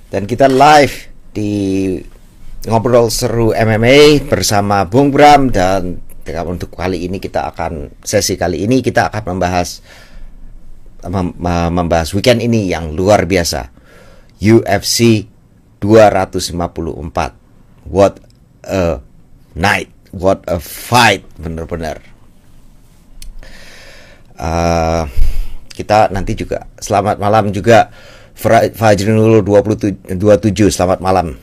Dan kita live di Ngobrol Seru MMA bersama Bung Bram. Dan untuk sesi kali ini kita akan membahas weekend ini yang luar biasa, UFC 254. What a night, what a fight, bener-bener. Kita nanti juga selamat malam juga Fajrinul 27, selamat malam.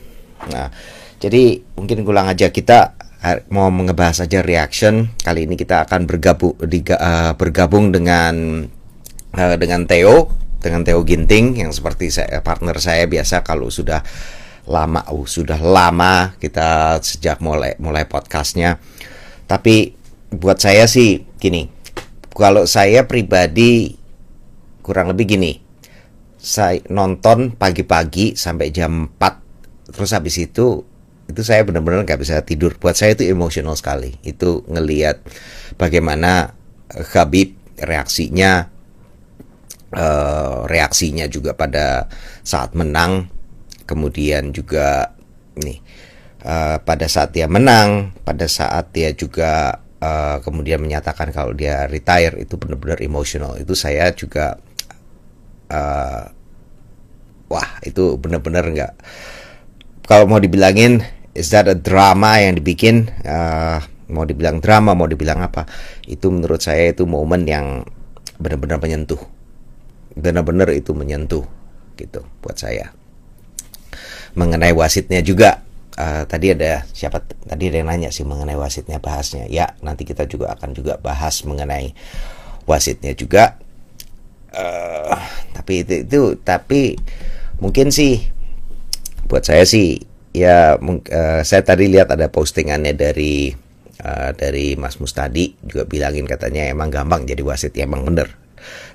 Nah, jadi mungkin ulang aja, kita mau ngebahas aja reaction. Kali ini kita akan bergabung dengan Theo Ginting yang seperti partner saya biasa kalau sudah lama kita sejak mulai podcastnya. Tapi buat saya sih gini, kalau saya pribadi kurang lebih gini, saya nonton pagi-pagi sampai jam 4, terus habis itu saya benar-benar nggak bisa tidur. Buat saya itu emosional sekali. Itu ngelihat bagaimana Khabib reaksinya juga pada saat menang, kemudian juga pada saat dia menang, pada saat dia juga kemudian menyatakan kalau dia retire, itu benar-benar emosional. Itu saya juga wah, itu benar-benar nggak, kalau mau dibilangin is that a drama yang dibikin, mau dibilang drama, mau dibilang apa, itu menurut saya itu momen yang benar-benar menyentuh, benar-benar itu menyentuh gitu buat saya. Mengenai wasitnya juga, tadi ada yang nanya sih mengenai wasitnya, bahasnya ya, nanti kita juga akan bahas mengenai wasitnya juga. Tapi mungkin sih buat saya sih ya, saya tadi lihat ada postingannya dari Mas Mustadi juga bilangin, katanya emang gampang jadi wasit. Ya emang bener,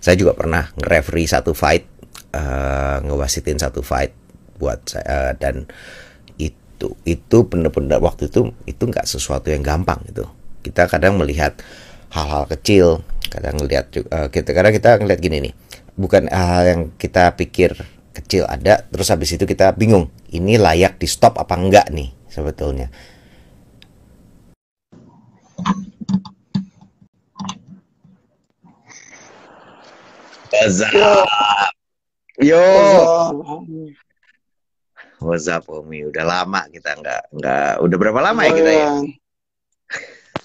saya juga pernah nge-referee satu fight, ngewasitin satu fight buat saya, dan itu bener-bener waktu itu nggak sesuatu yang gampang. Itu kita kadang melihat hal-hal kecil, kadang kita ngelihat gini nih, bukan hal yang kita pikir kecil ada, terus habis itu kita bingung ini layak di stop apa enggak nih sebetulnya. Yo, what's up Omi? Udah lama kita nggak, udah berapa lama ya kita ya?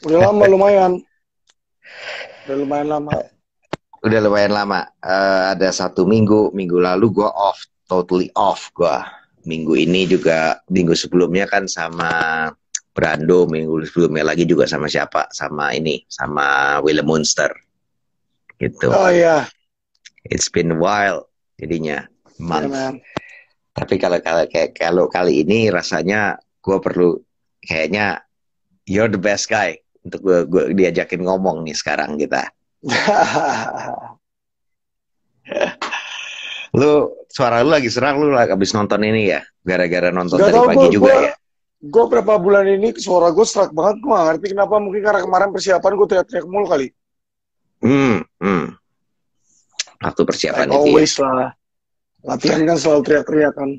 Udah lama, lumayan. Udah lumayan lama. Ada 1 minggu lalu gue totally off gue. Minggu ini juga, minggu sebelumnya kan sama Brando, minggu sebelumnya lagi juga sama siapa? Sama Willem Munster. Gitu. Oh iya. It's been a while jadinya, month. Yeah, tapi kalau kali ini rasanya gue perlu, kayaknya you're the best guy untuk gue diajakin ngomong nih sekarang kita. Lu suara lu lagi serang, lu habis nonton ini ya, gara-gara nonton tadi pagi juga ya. Gue berapa bulan ini suara gue serak banget, gue gak ngerti kenapa. Mungkin karena kemarin persiapan gue teriak-teriak mulu kali. Waktu persiapan like itu always ya. Lah latihan kan selalu teriak-teriak kan.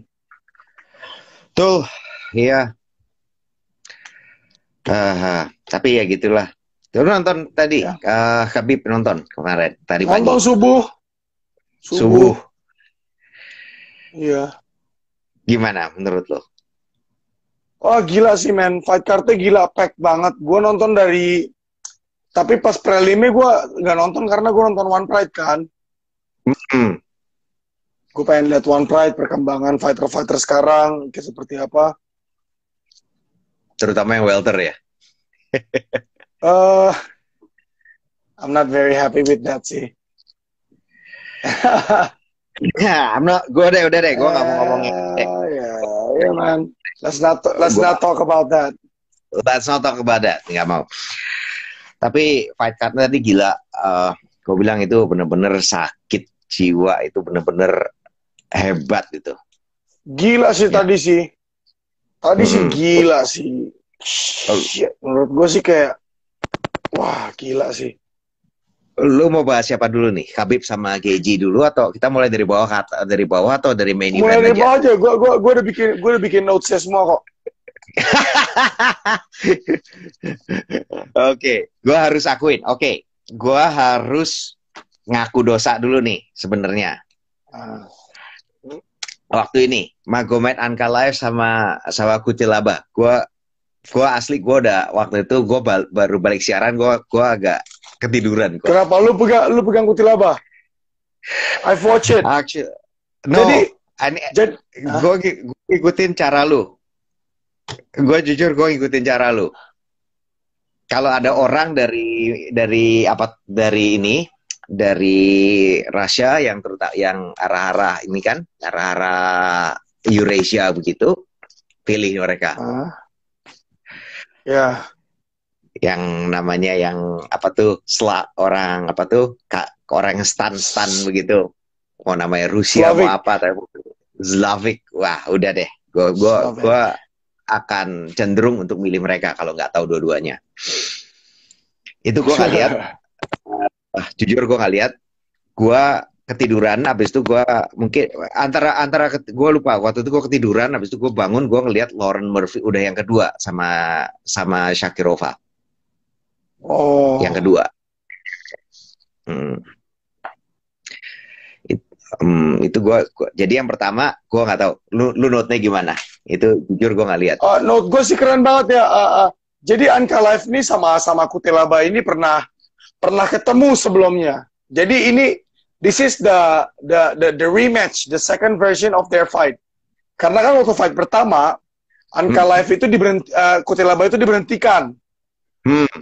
Tuh, iya. Tapi ya gitulah. Lu nonton tadi ya. Khabib nonton kemarin tadi pagi. Nonton subuh. Iya. Gimana menurut lo? Oh gila sih men, fight card-nya gila, pack banget. Gue nonton tapi pas prelimnya gue nggak nonton karena gue nonton One Pride kan. Gue pengen lihat One Pride, perkembangan fighter sekarang kayak seperti apa. Terutama yang welter ya. I'm not very happy with that sih. Ya, udah deh, gue nggak mau ngomongin. Yeah, man. Let's not talk about that. Let's not talk about that, nggak mau. Tapi fight card tadi gila. Gue bilang itu bener-bener sakit jiwa, itu bener-bener hebat itu. Gila sih ya. Tadi sih gila sih. Shit, menurut gue sih kayak wah gila sih. lu mau bahas siapa dulu nih? Khabib sama KG dulu atau kita mulai dari bawah atau dari main Mulai event dari aja? bawah aja. Gue udah bikin notesnya semua kok. Oke, gua harus akuin. Oke, gua harus ngaku dosa dulu nih sebenarnya. Ah. Waktu ini Magomed Ankalaev sama Kutilaba. Gua asli gua udah waktu itu baru balik siaran gua agak ketiduran gua. Kenapa lu pegang Kutilaba? I've watched it. Actually, Jadi, gue ngikutin cara lu. Gue jujur gue ngikutin cara lu. Kalau ada orang dari Rusia yang arah-arah ini kan, arah-arah Eurasia begitu, pilih mereka. Ya. Yang namanya orang yang stan begitu. Mau namanya Rusia Slavic. mau apa Slavic. Wah, udah deh. Gue akan cenderung untuk milih mereka kalau nggak tahu dua-duanya. Itu gue nggak lihat. Jujur gue nggak lihat. Gue ketiduran. Habis itu gue mungkin antara gue lupa. Waktu itu gue ketiduran. Habis itu gue bangun. Gue ngelihat Lauren Murphy udah yang kedua sama Shakirova. Oh. Yang kedua. Itu gue jadi yang pertama gue nggak tahu lu note-nya gimana, itu jujur gue nggak lihat. Note gue sih keren banget ya. Jadi Ankalaev ini sama Kutilaba ini pernah ketemu sebelumnya. Jadi this is the rematch, the second version of their fight. Karena kan waktu fight pertama Ankalaev itu Kutilaba itu diberhentikan.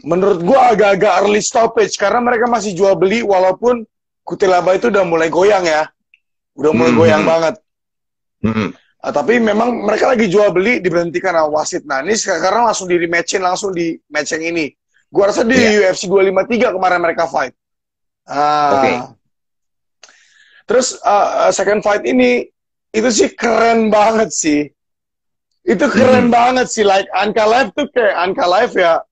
Menurut gue agak-agak early stoppage karena mereka masih jual beli walaupun Kutilaba itu udah mulai goyang ya. Udah mulai goyang banget. Tapi memang mereka lagi jual beli diberhentikan sama wasit. Nah ini sekarang langsung di rematchin langsung di match yang ini. Gua rasa di UFC 253 kemarin mereka fight. Terus second fight ini itu sih keren banget sih. Itu keren banget sih. Like Ankalaev tuh kayak Ankalaev ya.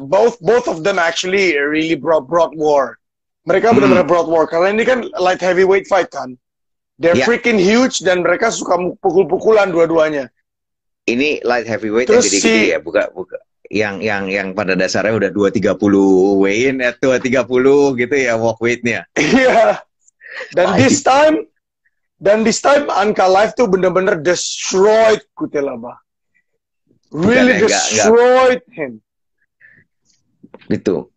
Both of them actually really brought war. Mereka benar-benar brought war karena ini kan light heavyweight fight kan. They're freaking huge dan mereka suka pukul-pukulan dua-duanya. Ini light heavyweight yang gede-gede ya, bukan yang pada dasarnya udah 230 weigh-in 230 gitu ya walk weight-nya. Iya. Dan this time Ankalaev tuh benar-benar destroyed Kutilaba. Really destroyed him. Gitu.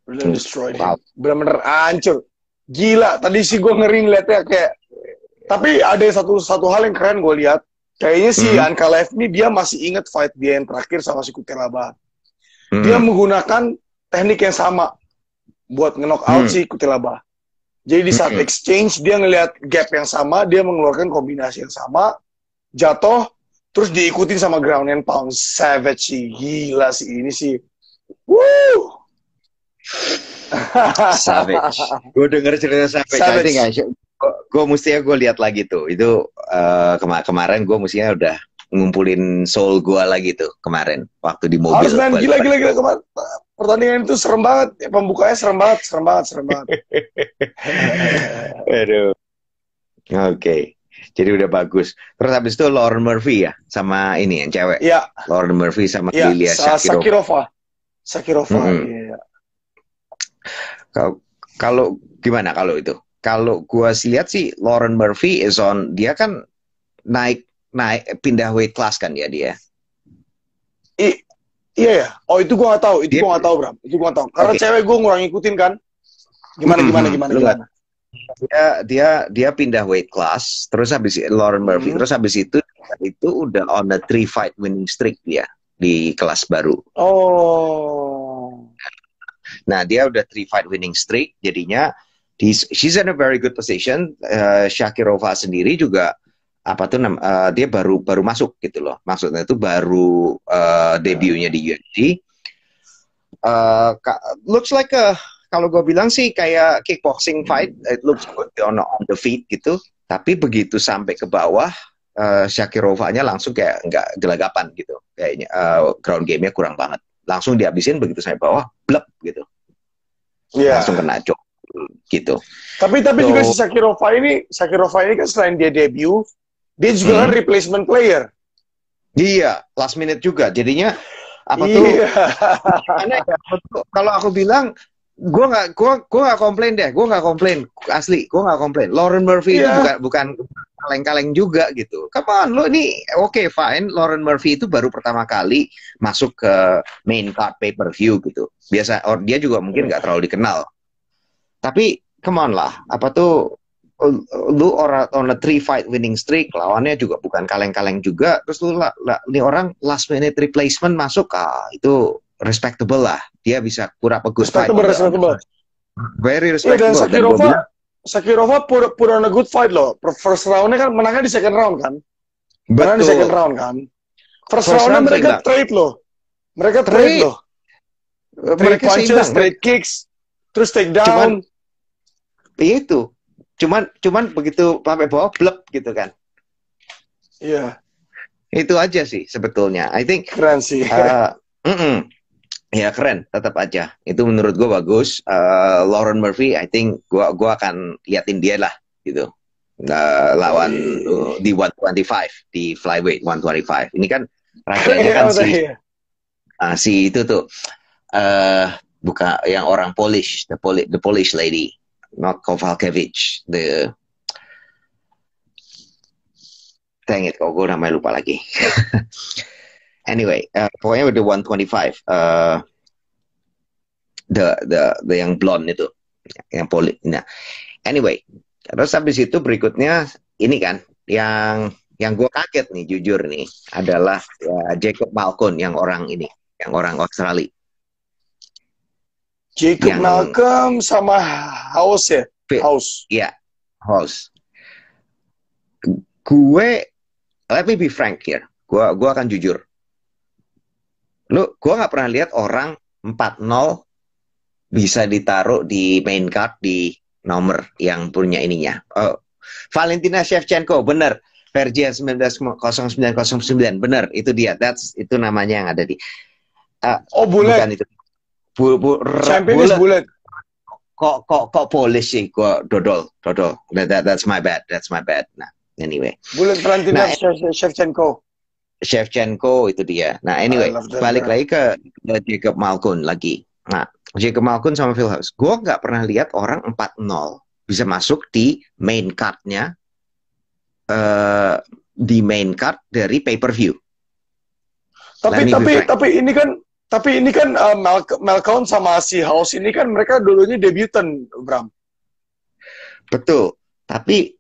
Bener destroyed him. Bener-bener hancur. Gila, tadi sih gue ngeri ngeliatnya kayak. Tapi ada satu hal yang keren gue lihat. Kayaknya si Ankalaev ini dia masih inget fight dia yang terakhir sama si Kutilaba. Dia menggunakan teknik yang sama buat nge-knock out si Kutilaba. Jadi di saat exchange dia ngelihat gap yang sama, dia mengeluarkan kombinasi yang sama, jatuh, terus diikutin sama ground and pound. Savage sih, gila sih ini sih. Woo! Savage. Gue denger cerita Savage. Gue lihat lagi tuh. Itu kemarin gue mestinya udah ngumpulin soul gue lagi tuh kemarin waktu di mobil. Harus main gila kemarin. Pertandingan itu serem banget. Pembukanya serem banget. Aduh. Oke. Jadi udah bagus. Terus habis itu Lauren Murphy ya sama ini yang cewek. Iya. Lauren Murphy sama Lilia Shakirova. Iya. Kalau gimana kalau itu? Kalau gua lihat sih Lauren Murphy dia kan naik pindah weight class kan ya dia. Iya ya. Oh itu gua nggak tahu. Gua nggak tahu Bram. Itu gua nggak tahu. Karena cewek gua ngurang ngikutin kan. Gimana? Dia pindah weight class. Terus habis Lauren Murphy. Terus habis itu udah on a 3 fight winning streak dia di kelas baru. Oh. Nah dia udah 3 fight winning streak. Jadinya she's in a very good position. Shakirova sendiri juga dia baru masuk gitu loh. Maksudnya itu baru debutnya di UFC. Looks like kalau gue bilang sih kayak kickboxing fight. It looks good on the feet gitu. Tapi begitu sampai ke bawah, Shakirova-nya langsung kayak nggak gelagapan gitu. Kayaknya ground game-nya kurang banget. Langsung dihabisin begitu sampai bawah, blep gitu. Iya. langsung kena cok gitu. Tapi juga si Shakirova ini kan selain dia debut, dia juga kan replacement player. Iya, last minute juga. Jadinya apa tuh? Gimana ya? Kalau aku bilang, gua nggak komplain deh. Gua nggak komplain, asli. Gua nggak komplain. Lauren Murphy itu bukan kaleng-kaleng juga gitu. Come on, lo ini oke, fine. Lauren Murphy itu baru pertama kali masuk ke main card pay-per-view gitu. Biasa, dia juga mungkin nggak terlalu dikenal. Tapi come on lah, apa tuh? Lu on a 3 fight winning streak, lawannya juga bukan kaleng-kaleng juga, terus ini orang last minute replacement masuk, itu respectable lah, dia bisa pura good fight, respectable, very respectable. Dan Shakirova put on a good fight loh. First roundnya kan menangnya di second round kan, menang di second round kan. First roundnya mereka trade loh, mereka trade punches, trade kicks, terus take down. Itu cuman begitu sampai bawah blep gitu kan. Iya. Itu aja sih sebetulnya. I think keren sih. Ya keren, tetap aja. Itu menurut gue bagus. Lauren Murphy, I think gua akan liatin dia lah gitu. Lawan di 125 di flyweight 125. Ini kan rajanya kan si itu tuh bukan yang orang Polish, the Polish lady. Not Kovalkiewicz, dang it, kok gue namanya lupa lagi. Anyway, pokoknya the 125, the yang blonde itu, yang poli. Nah, anyway, terus habis itu berikutnya ini kan, yang gue kaget nih, jujur nih, adalah Jacob Malkoun yang orang Australia. Jacob Malcolm sama House ya? House. Iya, House. Gue, let me be frank here. Gue akan jujur. Gue nggak pernah lihat orang 4-0 bisa ditaruh di main card di nomor yang punya ininya. Valentina Shevchenko, bener. Vergia 190909, bener. Itu dia. Itu namanya yang ada di. Bullet. Bukan itu. Champion is Bullet. Kok Polish sih? Gua dodol. That's my bad. Nah, anyway. Bullet Valentina Shevchenko itu dia. Nah, anyway, balik lagi ke Jacob Malkoun lagi. Nah, Jacob Malkoun sama Phil House. Gua nggak pernah lihat orang 4-0 bisa masuk di main card-nya, di main card dari pay-per-view. Tapi ini kan Malkoun sama si House ini kan mereka dulunya debutan, Bram. Betul. Tapi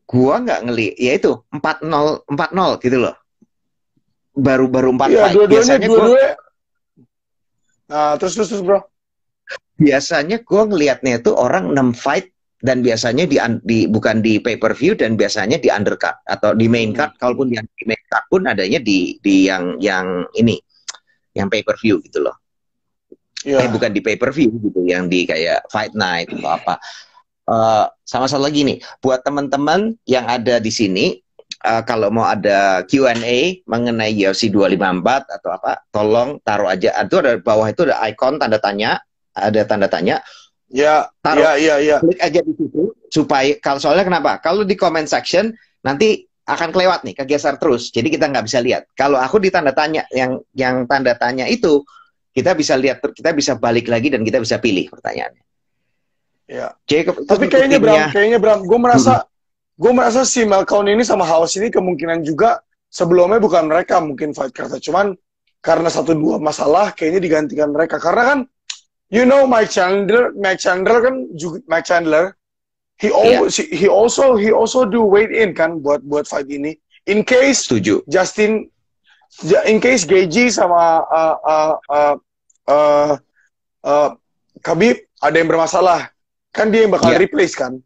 gua nggak ya itu 4-0 gitu loh. Baru 4 fight. Biasanya Nah, terus Bro. Biasanya gua ngelihatnya itu orang 6 fight dan biasanya bukan di pay-per-view dan biasanya di undercard atau di main card. Kalaupun yang di main card pun adanya di yang ini. Yang pay-per-view gitu loh. Bukan di pay-per-view gitu, yang di kayak Fight Night atau apa. Sama satu lagi nih, buat teman-teman yang ada di sini, kalau mau ada Q&A mengenai UFC 254 atau apa, tolong taruh aja. Itu ada bawah itu ada icon tanda tanya, Ya, klik aja di situ supaya soalnya kenapa? Kalau di comment section nanti akan kelewat nih, kegeser terus. Jadi kita nggak bisa lihat. Kalau aku di tanda tanya, yang tanda tanya itu, kita bisa lihat, kita bisa balik lagi dan kita bisa pilih pertanyaannya. Ya. Jacob, tapi kayaknya Bram, gue merasa si Malkoun ini sama House ini kemungkinan juga sebelumnya bukan mereka mungkin fight karena cuman karena 1-2 masalah kayaknya digantikan mereka. Karena kan, you know Mike Chandler He also do weight in kan buat fight ini. In case Setuju. in case Gaethje sama Khabib ada yang bermasalah, kan dia yang bakal replace kan.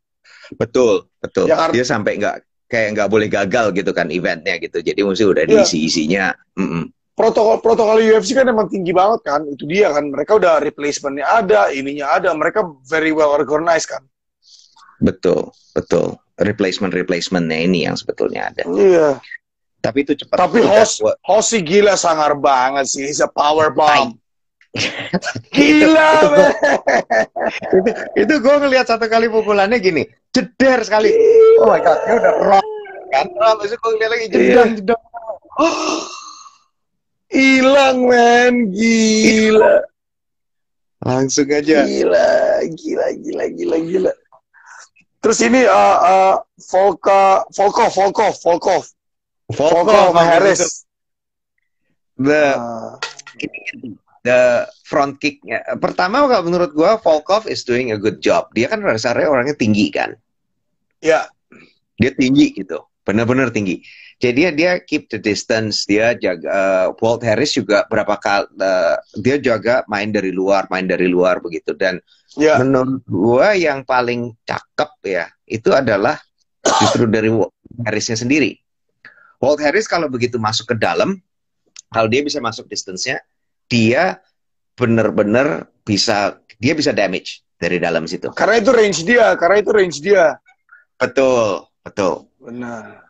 Betul. Ya, dia sampai nggak boleh gagal gitu kan eventnya gitu. Jadi mesti udah diisi isinya. Protokol UFC kan emang tinggi banget kan. Itu dia kan. Mereka udah replacementnya ada, ininya ada. Mereka very well organized kan. Betul. Replacementnya ini yang sebetulnya ada. Iya. Tapi itu cepat. Tapi House gila sangar banget sih. He's a power bomb. Gila, men. itu gue ngelihat satu kali pukulannya gini, jeder sekali. Oh my god, dia udah rock kan. Habis itu gue ngeliat lagi jedang. Hilang, men. Gila. Langsung aja. Gila. Terus ini Volkov Harris. The front kicknya. Pertama kalau menurut gua Volkov is doing a good job. Dia kan dasarnya orangnya tinggi kan. Ya. Dia tinggi gitu. Benar-benar tinggi. Jadi dia keep the distance, dia jaga. Walt Harris juga berapa kali dia jaga main dari luar begitu. Dan menurut gua yang paling cakep ya itu adalah justru dari Walt Harrisnya sendiri. Walt Harris kalau begitu masuk ke dalam, kalau dia bisa masuk distance-nya, dia benar-benar bisa damage dari dalam situ. Karena itu range dia. Betul. Benar.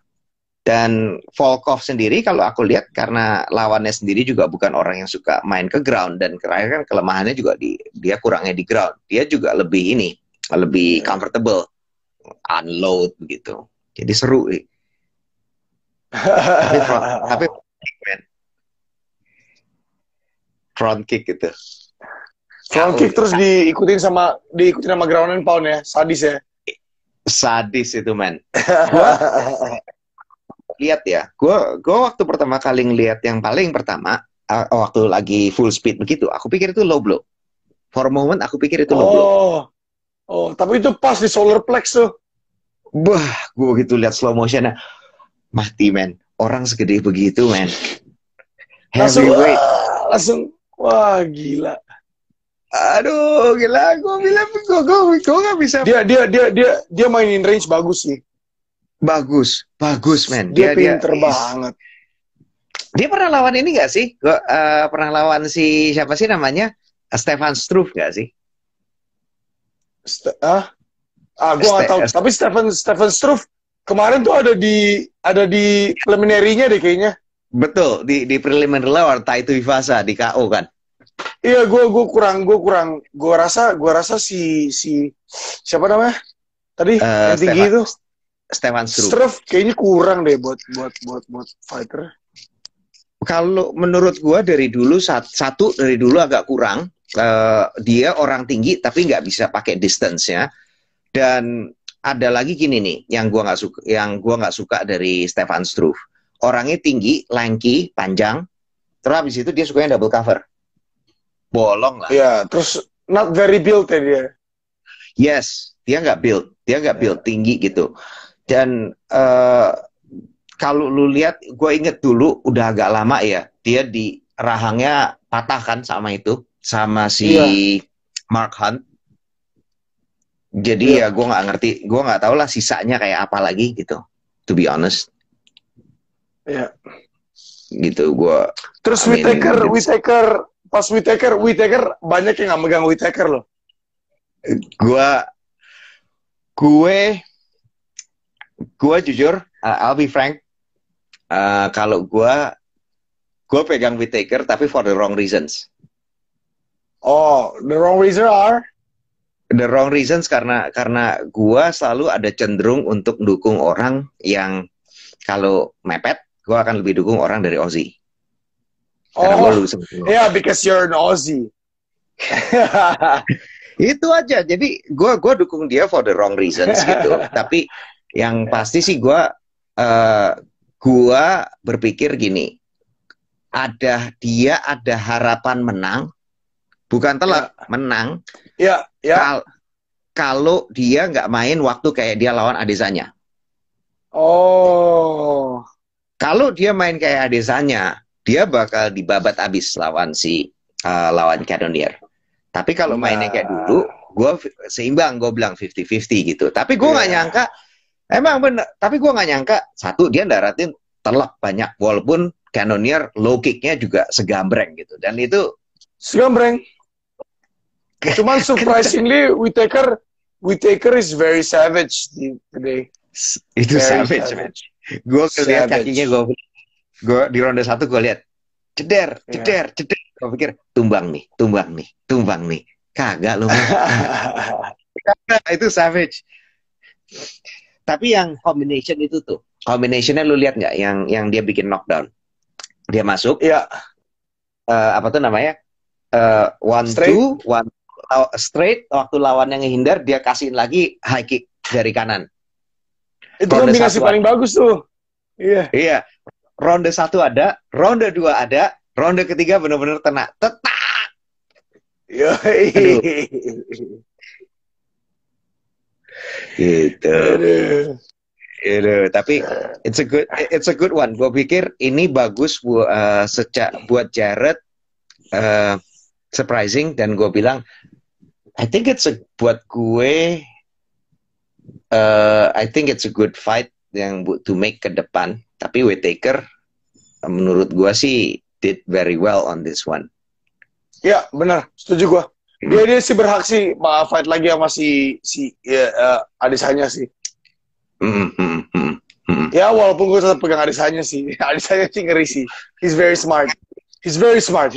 Dan Volkov sendiri kalau aku lihat karena lawannya sendiri juga bukan orang yang suka main ke ground dan kan kelemahannya juga dia kurangnya di ground. Dia juga lebih comfortable unload begitu. Jadi seru. tapi front kick gitu. Front kick terus diikutin sama ground and pound ya, sadis ya. Sadis itu, man. Lihat ya, gue waktu pertama kali ngelihat yang paling pertama waktu lagi full speed begitu, aku pikir itu low blow. For a moment aku pikir itu low blow. Oh, tapi itu pas di solar plex tuh. Wah, gue gitu lihat slow motionnya, mati men. Orang segede begitu men. Heavyweight. Langsung, wah gila. Aduh, gila. Gue bilang gue nggak bisa. Dia mainin range bagus sih. Bagus men. Dia pinter banget. Dia pernah lawan ini nggak sih? Gue pernah lawan siapa sih namanya? Stefan Struve nggak sih? Gue nggak tahu. Tapi Stefan Struve kemarin tuh ada di preliminary-nya deh kayaknya. Betul, di preliminary lawan Taito Ifasa di KO kan. Iya, gue kurang. Gue rasa si siapa namanya? Tadi yang tinggi itu. Stefan Struve kayaknya kurang deh buat fighter. Kalau menurut gua dari dulu dari dulu agak kurang. Dia orang tinggi tapi nggak bisa pakai distance-nya. Dan ada lagi gini nih yang gua nggak suka dari Stefan Struve. Orangnya tinggi, lanky, panjang. Terus habis itu dia sukanya double cover. Bolong lah. Iya, terus not very built ya dia. Yes, dia nggak build tinggi gitu. Dan kalau lu lihat, gue inget dulu udah agak lama ya, dia di rahangnya patah kan sama si Mark Hunt. Jadi ya gue nggak ngerti, gue nggak tahu lah sisanya kayak apa lagi gitu, to be honest. Iya. Gitu gue. Terus Whittaker banyak yang nggak megang Whittaker loh. Gue jujur, I'll be frank, kalau gue pegang Whittaker tapi for the wrong reasons. Oh, the wrong reasons are? The wrong reasons karena gue selalu ada cenderung untuk dukung orang yang kalau mepet, gue akan lebih dukung orang dari Aussie. Because you're an Aussie. Itu aja. Jadi gue dukung dia for the wrong reasons gitu. Tapi yang pasti sih gue berpikir gini, dia ada harapan menang, bukan telak, menang. Iya. Kalau dia nggak main waktu kayak dia lawan Adesanya. Oh. Kalau dia main kayak Adesanya, dia bakal dibabat abis lawan lawan Cannonier. Tapi kalau mainnya kayak dulu, gue seimbang, gue bilang 50-50 gitu. Tapi gue nggak nyangka. Emang bener, tapi gue nggak nyangka satu dia daratin telak banyak walaupun Cannonier low kicknya juga segambreng gitu dan itu segambreng. Cuman surprisingly Whittaker is very savage today. Itu very savage. Gue lihat kakinya gue di ronde 1 gue lihat Ceder, ceder, ceder. Gue pikir tumbang nih, tumbang nih, tumbang nih. Kagak loh. Kagak, itu savage. Tapi yang combination itu tuh, combinationnya lu lihat nggak? Yang dia bikin knockdown. Dia masuk. Iya. Apa tuh namanya? One Straight. two, one straight. Waktu lawan yang ngehindar, dia kasihin lagi high kick dari kanan. Itu kombinasi paling bagus tuh. Iya. Iya. Ronde 1 ada, ronde 2 ada, ronde ketiga benar-benar tenak. Tetak. Gitu. Tapi it's a good one. Gue pikir ini bagus buat Jared, surprising, dan gue bilang I think it's buat gue I think it's a good fight yang to make ke depan. Tapi Whittaker menurut gue sih did very well on this one. Ya benar, setuju gue. Dia sih berhak sih fight lagi sama si Adesanya sih. Ya walaupun gue tetap pegang Adesanya sih. Adesanya sih ngeri sih. He's very smart. He's very smart.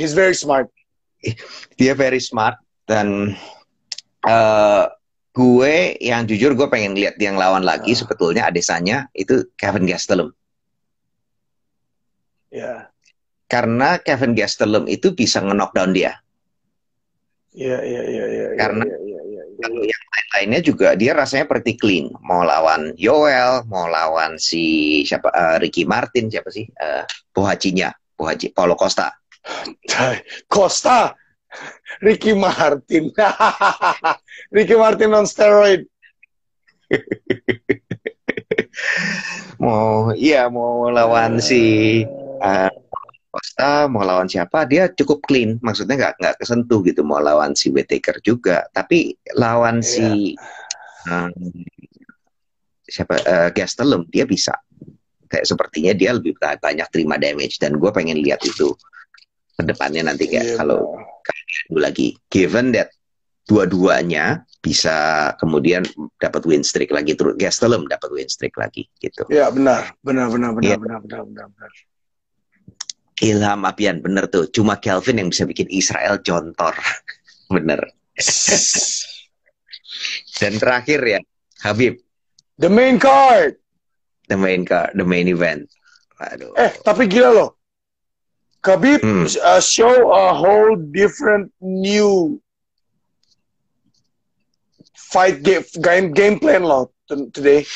Dia very smart, dan gue yang jujur gue pengen lihat dia lawan lagi sebetulnya Adesanya itu Kevin Gastelum. Ya. Karena Kevin Gastelum itu bisa nge-knockdown dia. Iya. Karena kalau yang lain-lainnya juga dia rasanya pretty clean. Mau lawan Yoel, mau lawan si siapa Ricky Martin, siapa sih? Paulo Costa. Ricky Martin. Ricky Martin on steroid. mau lawan si Costa, mau lawan siapa, dia cukup clean, maksudnya nggak kesentuh gitu. Mau lawan si Whittaker juga, tapi lawan si Gastelum dia bisa, kayak sepertinya dia lebih banyak terima damage, dan gue pengen lihat itu ke depannya nanti kayak kalau lagi, given that dua-duanya bisa kemudian dapat win streak lagi, terus Gastelum dapat win streak lagi gitu. Ya benar. Ilham Apian, bener tuh. Cuma Kelvin yang bisa bikin Israel jontor. Bener. Dan terakhir ya, Khabib. The main card. The main event. Aduh. Tapi gila loh. Khabib show a whole different new fight game plan loh today.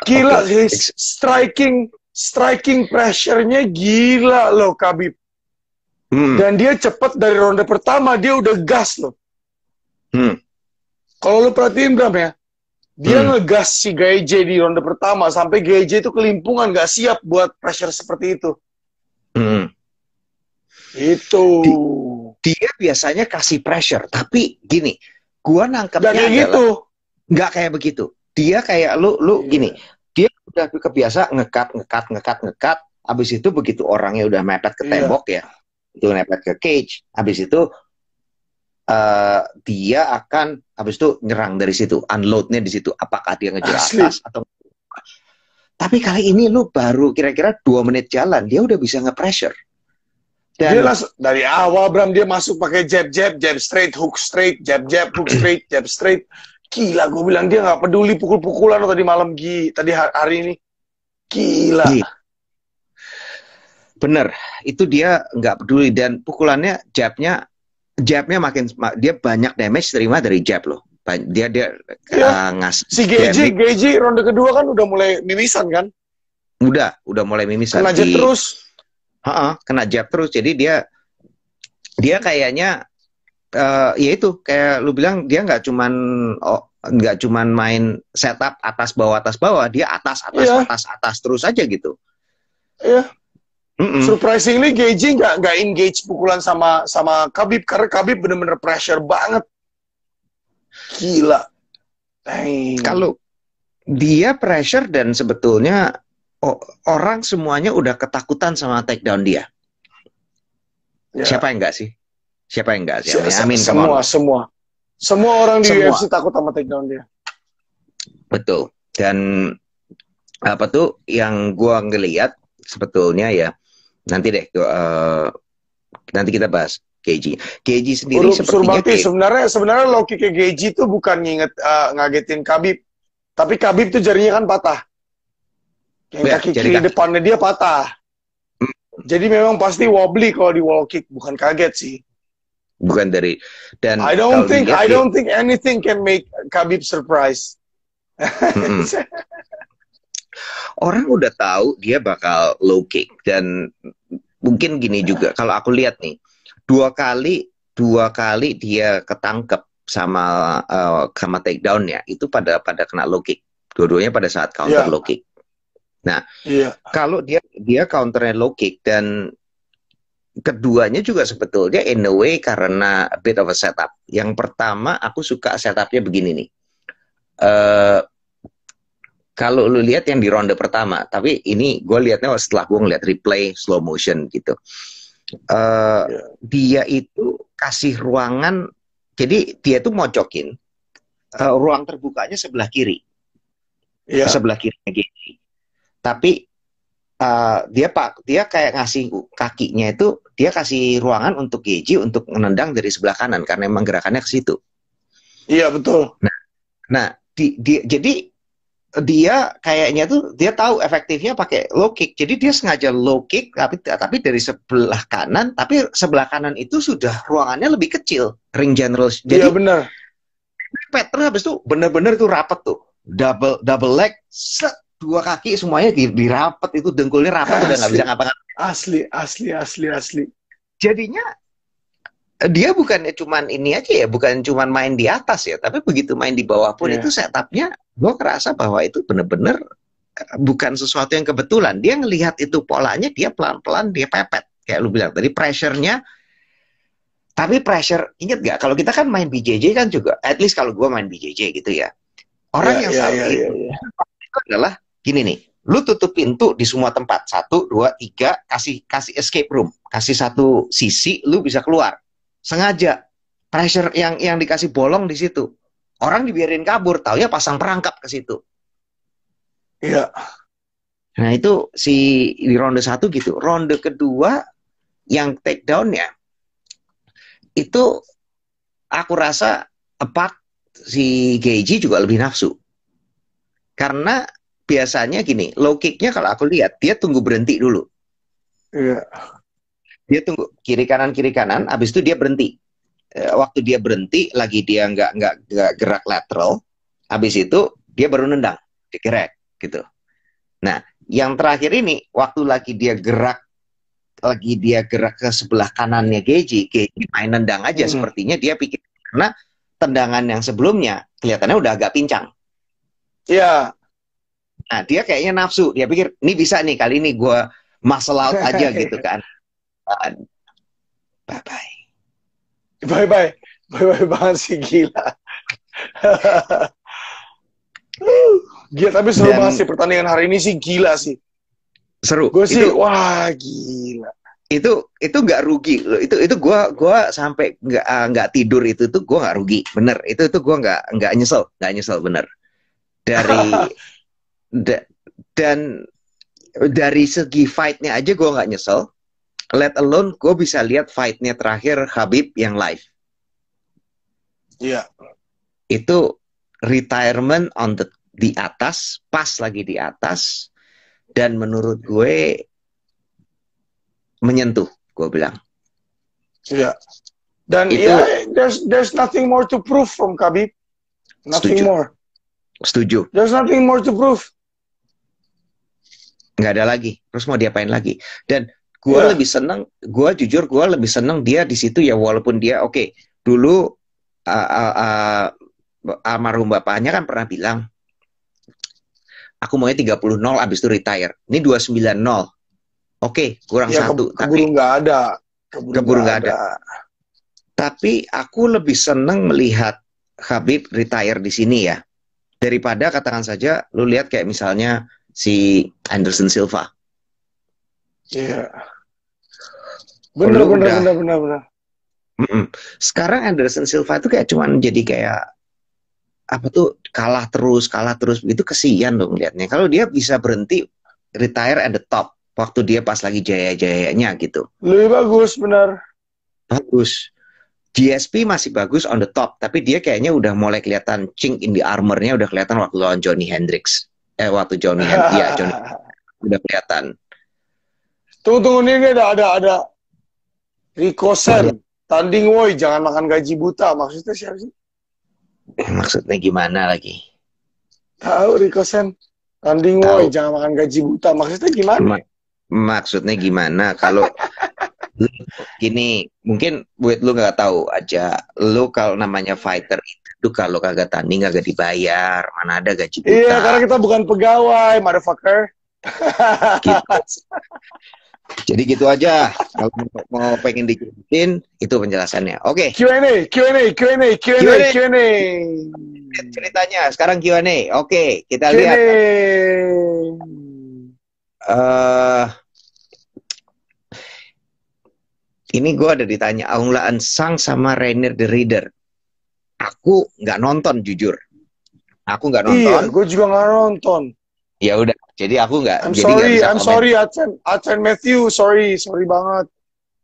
Gila sih, striking pressure-nya gila loh Khabib. Dan dia cepat dari ronde pertama, dia udah gas loh. Kalau lu perhatiin Bram ya, dia ngegas si Gaethje di ronde pertama sampai Gaethje itu kelimpungan, gak siap buat pressure seperti itu. Itu. Dia biasanya kasih pressure, tapi gini, gua nangkepnya nggak kayak begitu. Dia kayak lu gini. Dia udah kebiasa ngekat, habis itu begitu orangnya udah mepet ke tembok ya, itu mepet ke cage, habis itu dia akan habis itu nyerang dari situ, unloadnya di situ, apakah dia ngejar atas atau. Tapi kali ini lu baru kira-kira 2 menit jalan, dia udah bisa nge-pressure. Dan dia dari awal Bram dia masuk pakai jab straight, hook straight, jab, hook straight, jab straight. Gila, gue bilang dia nggak peduli pukul-pukulan tadi malam tadi hari ini. Gila. Bener, itu dia nggak peduli, dan pukulannya jabnya makin dia banyak damage terima dari jab loh. Dia ngasih. Si Gaethje ronde kedua kan udah mulai mimisan kan? Udah mulai mimisan. Kena jab terus. Kena jab terus. Jadi dia kayaknya ya itu kayak lu bilang, dia nggak cuman main setup atas bawah, dia atas terus aja gitu. Iya. Surprisingly Gaethje nggak engage pukulan sama Khabib, karena Khabib bener-bener pressure banget. Gila. Kalau dia pressure, dan sebetulnya orang semuanya udah ketakutan sama takedown dia. Siapa yang enggak sih? Semua orang di UFC takut sama takedown dia. Betul. Dan apa tuh yang gua ngelihat sebetulnya ya, Nanti deh, nanti kita bahas Geji. Geji sendiri sepertinya Surbakti, sebenarnya low kick Geji itu bukan ngagetin Khabib, tapi Khabib tuh jarinya kan patah. Yang kaki kiri depannya dia patah. Jadi memang pasti wobbly kalau di wall kick, bukan kaget sih. Bukan dari dan I don't think anything can make Khabib surprise. Orang udah tahu dia bakal low kick dan mungkin gini juga kalau aku lihat nih dua kali dia ketangkep sama takedown ya itu pada kena low kick. Dua-duanya pada saat counter low kick. Nah, kalau dia counternya low kick dan keduanya juga sebetulnya in a way karena a bit of a setup. Yang pertama aku suka setupnya begini nih. Kalau lu lihat yang di ronde pertama, tapi ini gue lihatnya setelah gue ngeliat replay slow motion gitu. Dia itu kasih ruangan, jadi dia tuh mocokin ruang terbukanya sebelah kiri, sebelah kirinya Geji. Tapi dia kayak ngasih kakinya itu dia kasih ruangan untuk Geji untuk menendang dari sebelah kanan karena emang gerakannya ke situ. Iya betul. Nah jadi dia kayaknya tuh dia tahu efektifnya pakai low kick. Jadi dia sengaja low kick tapi dari sebelah kanan, tapi sebelah kanan itu sudah ruangannya lebih kecil, ring general. Jadi benar. Petra habis itu benar-benar tuh rapet tuh. Double leg, set, dua kaki semuanya dirapet itu dengkulnya rapet udah nggak bisa ngapa-ngapain. Asli. Jadinya dia bukannya cuman ini aja ya, bukan cuman main di atas ya, tapi begitu main di bawah pun itu setupnya gue kerasa bahwa itu bener-bener bukan sesuatu yang kebetulan. Dia ngelihat itu polanya, dia pelan-pelan dia pepet kayak lu bilang tadi pressure-nya. Tapi pressure, inget gak kalau kita kan main BJJ kan juga, at least kalau gue main BJJ gitu ya, orang yang selalu itu adalah gini nih, lu tutup pintu di semua tempat 1, 2, 3, kasih escape room, kasih satu sisi lu bisa keluar. Sengaja pressure yang dikasih bolong di situ. Orang dibiarin kabur, taunya pasang perangkap ke situ. Iya. Nah, itu di ronde 1 gitu. Ronde kedua yang takedown-nya itu aku rasa si Geji juga lebih nafsu. Karena biasanya gini, low kick-nya kalau aku lihat dia tunggu berhenti dulu. Iya. Dia tunggu kiri kanan, habis itu dia berhenti. Waktu dia berhenti, lagi dia nggak gerak lateral, habis itu dia baru nendang, dikerek gitu. Nah, yang terakhir ini, waktu lagi dia gerak ke sebelah kanannya Geji main nendang aja, sepertinya dia pikir karena tendangan yang sebelumnya kelihatannya udah agak pincang. Iya. Nah, dia kayaknya nafsu, dia pikir ini bisa nih kali ini gue muscle out aja gitu kan. Bye-bye banget sih, gila. Gila, tapi seru banget sih pertandingan hari ini sih, gila sih. Seru. Gue sih, wah gila. Itu nggak rugi loh. Itu gue sampai nggak tidur itu tuh gue nggak rugi, bener. Itu gue nggak nyesel bener. Dan dari segi fight-nya aja gue nggak nyesel. Let alone gue bisa lihat fight-nya terakhir Khabib yang live. Iya. Itu retirement di atas, pas lagi di atas, dan menurut gue menyentuh, gue bilang. Iya. Dan itu, there's nothing more to prove from Khabib. Nothing more. Setuju. There's nothing more to prove. Nggak ada lagi. Terus mau diapain lagi? Dan gue lebih seneng, gue lebih seneng dia di situ ya, walaupun dia dulu almarhum bapaknya kan pernah bilang, aku maunya 30-0 abis itu retire. Ini 29-0. Kurang satu. Keburu nggak ada. Keburu nggak ada. Tapi aku lebih seneng melihat Khabib retire di sini ya, daripada katakan saja, lu lihat kayak misalnya si Anderson Silva. Iya. Bener. Sekarang Anderson Silva itu kayak cuman jadi kayak apa tuh, kalah terus begitu, kesian dong liatnya. Kalau dia bisa berhenti, retire at the top, waktu dia pas lagi jaya-jayanya gitu. Lebih bagus, benar. Bagus. GSP masih bagus on the top, tapi dia kayaknya udah mulai kelihatan chink in the armor-nya udah kelihatan waktu lawan Johnny Hendricks. Waktu Johnny udah kelihatan. Tunggu ini ada Rico Sen, tanding woi, jangan makan gaji buta. Maksudnya siapa sih? Maksudnya gimana lagi? Tahu Rico Sen, tanding woi, jangan makan gaji buta. Maksudnya gimana? Maksudnya gimana? Kalau gini, mungkin buat lu nggak tahu aja. Lu kalau namanya fighter itu kalau kagak tanding kagak dibayar, mana ada gaji buta. Iya, karena kita bukan pegawai, motherfucker. Gitu. Jadi gitu aja. Kalau mau pengen dijelasin, itu penjelasannya. Oke. Q&A. Ceritanya sekarang Q&A. Oke, kita lihat. Ini gue ada ditanya Aung Laan Sang sama Rainier the Reader. Aku nggak nonton jujur. Aku nggak nonton. Iya, gue juga nggak nonton. Ya udah, jadi aku nggak. I'm sorry, Acen Matthew, sorry banget.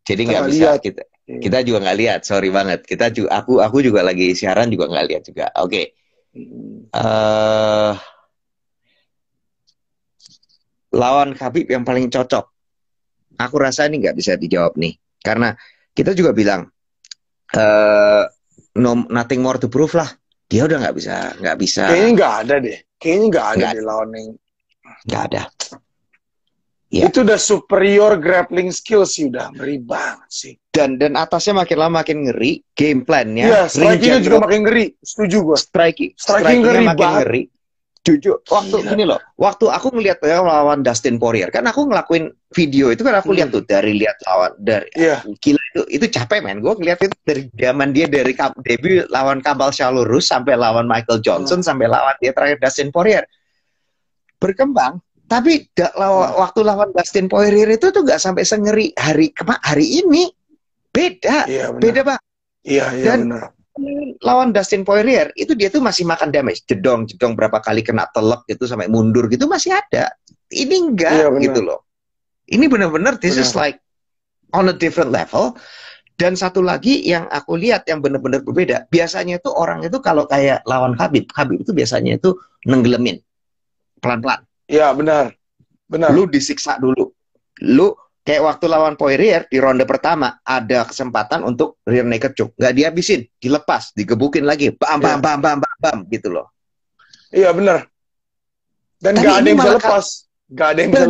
Jadi nggak bisa kita juga nggak lihat, sorry banget. Aku juga lagi siaran juga nggak lihat juga. Oke. Lawan Khabib yang paling cocok. Aku rasa ini nggak bisa dijawab nih, karena kita juga bilang nothing more to prove lah. Dia udah nggak bisa. Kayaknya nggak ada deh. Kayaknya nggak ada di lawan yang. Nggak ada. Ya. Itu udah superior grappling skill sih, udah ngeri banget sih. Dan atasnya makin lama makin ngeri, game plan-nya. Iya, striking-nya juga makin ngeri. Setuju gue. Striking ngeri makin banget. Ngeri. Jujur, gini loh, waktu aku ngeliat lawan Dustin Poirier, kan aku ngelakuin video itu kan aku lihat tuh gila itu capek men, gue ngeliat itu dari zaman dia dari debut lawan Kamal Shalorus sampai lawan Michael Johnson sampai lawan dia terakhir Dustin Poirier. Berkembang, tapi waktu lawan Dustin Poirier itu tuh nggak sampai sengeri hari ini. Beda Bang. Iya, benar. Lawan Dustin Poirier itu dia tuh masih makan damage, jedong berapa kali kena telek gitu sampai mundur gitu masih ada. Ini enggak gitu loh. Ini benar-benar this is like on a different level. Dan satu lagi yang aku lihat yang benar-benar berbeda, biasanya itu orang itu kalau kayak lawan Khabib itu biasanya itu nenggelemin pelan-pelan. Iya, benar. Lu disiksa dulu. Lu kayak waktu lawan Poirier di ronde pertama ada kesempatan untuk rear naked choke, nggak dihabisin, dilepas, digebukin lagi, bam gitu loh. Iya benar. Dan nggak ada yang bisa lepas. Nggak ada yang bisa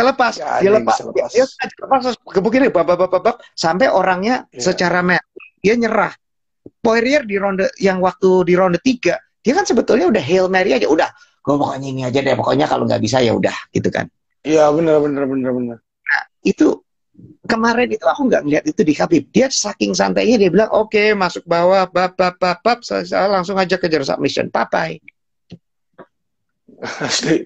lepas. Dia lepas. Dia lepas gebukin babak sampai orangnya secara dia nyerah. Poirier di ronde yang waktu di ronde 3 dia kan sebetulnya udah Hail Mary aja, udah gue pokoknya ini aja deh, pokoknya kalau nggak bisa ya udah gitu kan. Iya benar. Nah, itu kemarin itu aku nggak melihat itu di Khabib. Dia saking santainya dia bilang oke, masuk bawah bab saya langsung aja kejar submission papai. Asli.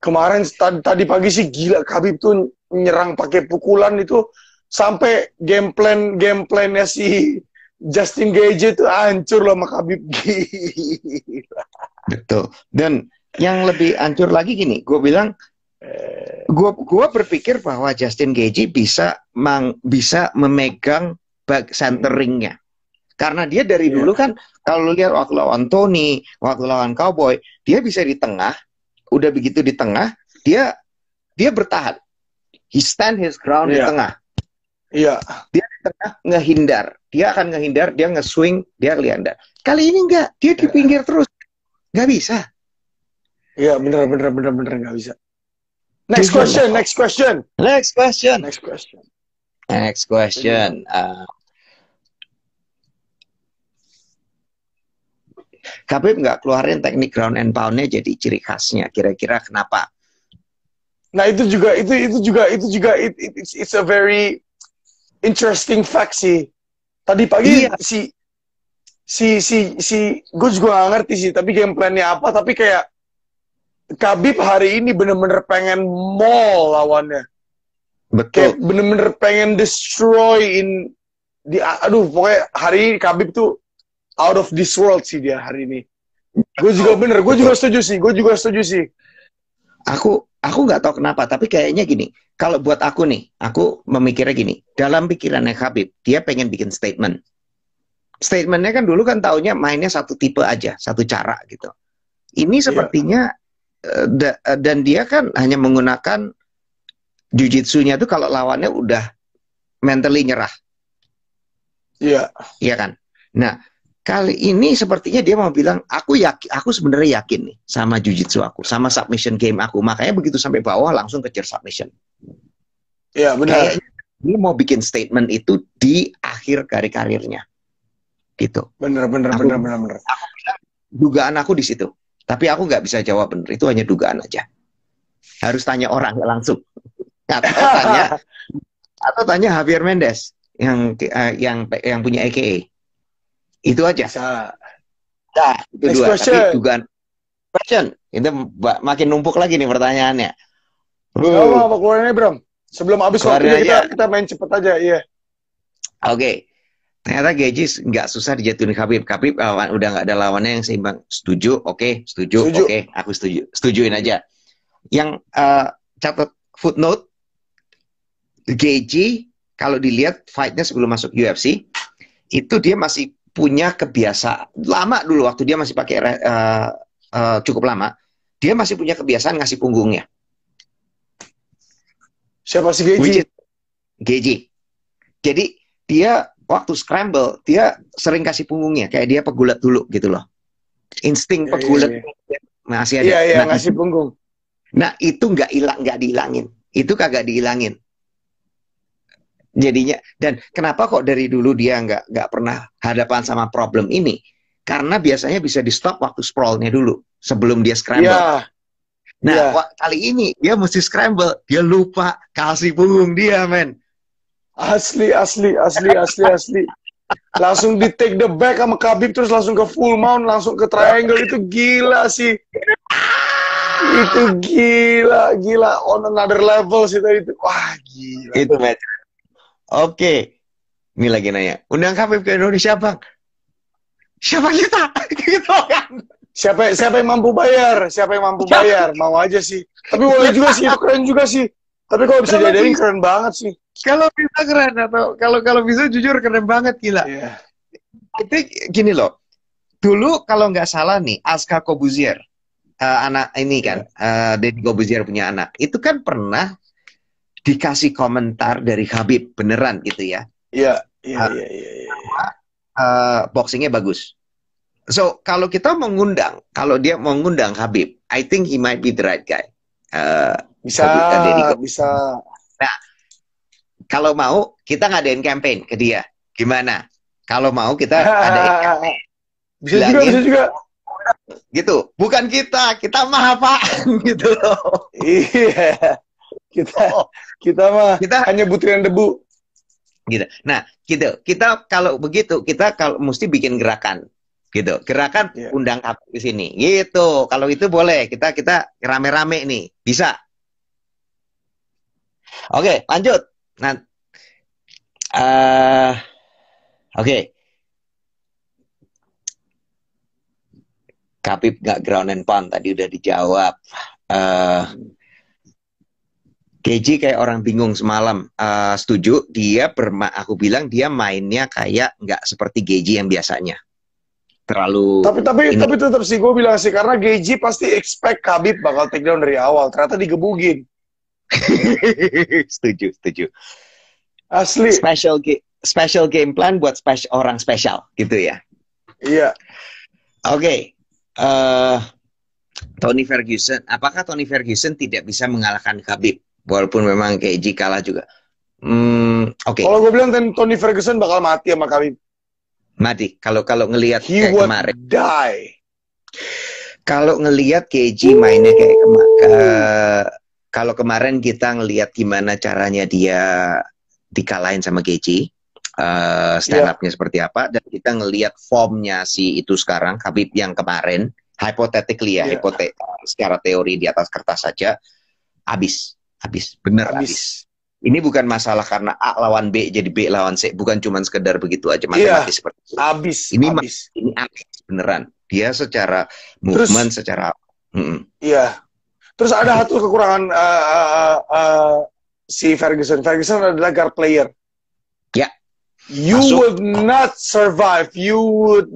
Kemarin tadi pagi sih gila, Khabib tuh nyerang pakai pukulan itu sampai game plan-nya si Justin Gaethje itu hancur loh sama Khabib, gila. Betul. Dan yang lebih hancur lagi gini, gue bilang gue berpikir bahwa Justin Gaethje bisa memegang centeringnya, karena dia dari dulu kan kalau lihat waktu lawan Tony, waktu lawan Cowboy, dia bisa di tengah, udah begitu di tengah dia bertahan, he stand his ground di tengah. Iya. Dia di tengah ngehindar, dia akan ngehindar, dia nge-swing, dia ngehindar. Kali ini enggak, dia di pinggir terus, nggak bisa. Iya benar nggak bisa. Next question. Khabib nggak keluarin teknik ground and pound-nya jadi ciri khasnya. Kira-kira kenapa? Nah itu juga it's a very interesting fact sih. Tadi pagi gue juga nggak ngerti sih, tapi game plan-nya apa, tapi kayak Khabib hari ini bener-bener pengen maul lawannya. Betul. Kayak bener-bener pengen destroy pokoknya hari ini Khabib tuh out of this world sih dia hari ini. Gue juga setuju sih. aku nggak tahu kenapa, tapi kayaknya gini. Kalau buat aku nih, aku memikirnya gini. Dalam pikirannya Khabib, dia pengen bikin statement. Statementnya kan dulu kan taunya mainnya satu tipe aja, satu cara gitu. Ini sepertinya dan dia kan hanya menggunakan jujitsunya tuh kalau lawannya udah mentally nyerah. Iya. Iya kan? Nah, kali ini sepertinya dia mau bilang, aku sebenarnya yakin nih sama jujitsu aku, sama submission game aku. Makanya begitu sampai bawah langsung kejar submission. Iya, benar. Kayaknya dia mau bikin statement itu di akhir karirnya. Gitu. Benar. Aku bilang, dugaan aku di situ. Tapi aku nggak bisa jawab bener. Itu hanya dugaan aja. Harus tanya orang langsung. Atau tanya Javier Mendes yang punya AKA. Itu aja. Nah, itu Next dua. question. Tapi dugaan question. Itu makin numpuk lagi nih pertanyaannya. Apa keluarin aja, Bram? Sebelum habis waktunya kita main cepet aja, iya. Oke. Ternyata Gaethje nggak susah dijatuhin Khabib. Khabib udah nggak ada lawannya yang seimbang. Setuju? Oke. Setuju. Oke. Aku setuju. Setujuin aja. Yang catat footnote, Gaethje kalau dilihat fight-nya sebelum masuk UFC, itu dia masih punya kebiasaan. Lama dulu waktu dia masih pakai cukup lama, dia masih punya kebiasaan ngasih punggungnya. Siapa sih Gaethje? Gaethje. Jadi dia waktu scramble, dia sering kasih punggungnya, kayak dia pegulat dulu gitu loh. Insting pegulat masih ada. Iya, ngasih punggung. Nah, itu nggak dihilangin. Itu kagak dihilangin. Jadinya, dan kenapa kok dari dulu dia nggak pernah hadapan sama problem ini? Karena biasanya bisa di stop waktu sprawlnya dulu, sebelum dia scramble. Yeah. Nah, kali ini dia mesti scramble, dia lupa kasih punggung dia, men. Asli. Langsung di take the back sama Khabib, terus langsung ke full mount, langsung ke triangle. Itu gila sih. Itu gila on another level sih tadi itu. Wah, gila. Itu match. Oke. Ini lagi nanya, undang Khabib ke Indonesia, Bang. Siapa kita? Gitu kan. Siapa yang mampu bayar? Mau aja sih. Tapi boleh juga sih, itu keren juga sih. Tapi kalau bisa diadain keren banget sih. Kalau bisa keren, atau kalau bisa jujur keren banget, gila. Yeah. Itu gini loh. Dulu kalau nggak salah nih, Aska Kobuzier, anak ini kan, Deddy Kobuzier punya anak, itu kan pernah dikasih komentar dari Khabib beneran gitu ya. Iya. Boxingnya bagus. So kalau dia mau ngundang Khabib, I think he might be the right guy. Bisa. Nah, kalau mau kita ngadain campaign ke dia, gimana? Kalau mau kita adain campaign. Bisa juga. Gitu, bukan kita mah apa gitu loh. Iya. Kita mah hanya butiran debu. Gitu. Nah, gitu. Kita kalau begitu, kalau mesti bikin gerakan. Gitu. Gerakan undang Khabib di sini. Gitu. Kalau itu boleh, kita rame-rame nih. Bisa. Oke, lanjut. Nah, oke. Khabib nggak ground and pound, tadi udah dijawab. Gaethje kayak orang bingung semalam. Setuju, aku bilang dia mainnya kayak nggak seperti Gaethje yang biasanya. Terlalu. Tapi tetap sih gue bilang sih, karena Gaethje pasti expect Khabib bakal take down dari awal. Ternyata digebugin. Setuju. Asli. Special game plan buat orang spesial gitu ya. Iya. Oke. Tony Ferguson. Apakah Tony Ferguson tidak bisa mengalahkan Khabib? Walaupun memang Gaethje kalah juga. Oke. Kalau gue bilang Tony Ferguson bakal mati sama Khabib. Mati. Kalau ngelihat kayak kemarin. Die. Kalau ngelihat Gaethje mainnya kayak kalau kemarin kita ngelihat gimana caranya dia dikalahin sama Gaethje, stand up-nya seperti apa, dan kita ngelihat formnya si itu sekarang, Khabib yang kemarin, hypothetically secara teori di atas kertas saja, habis. Ini bukan masalah karena A lawan B jadi B lawan C, bukan cuma sekedar begitu aja matematis seperti itu. Ini habis beneran. Dia secara movement, secara Iya. Terus ada satu kekurangan si Ferguson. Ferguson adalah guard player. Ya. You Masuk. would not survive. You would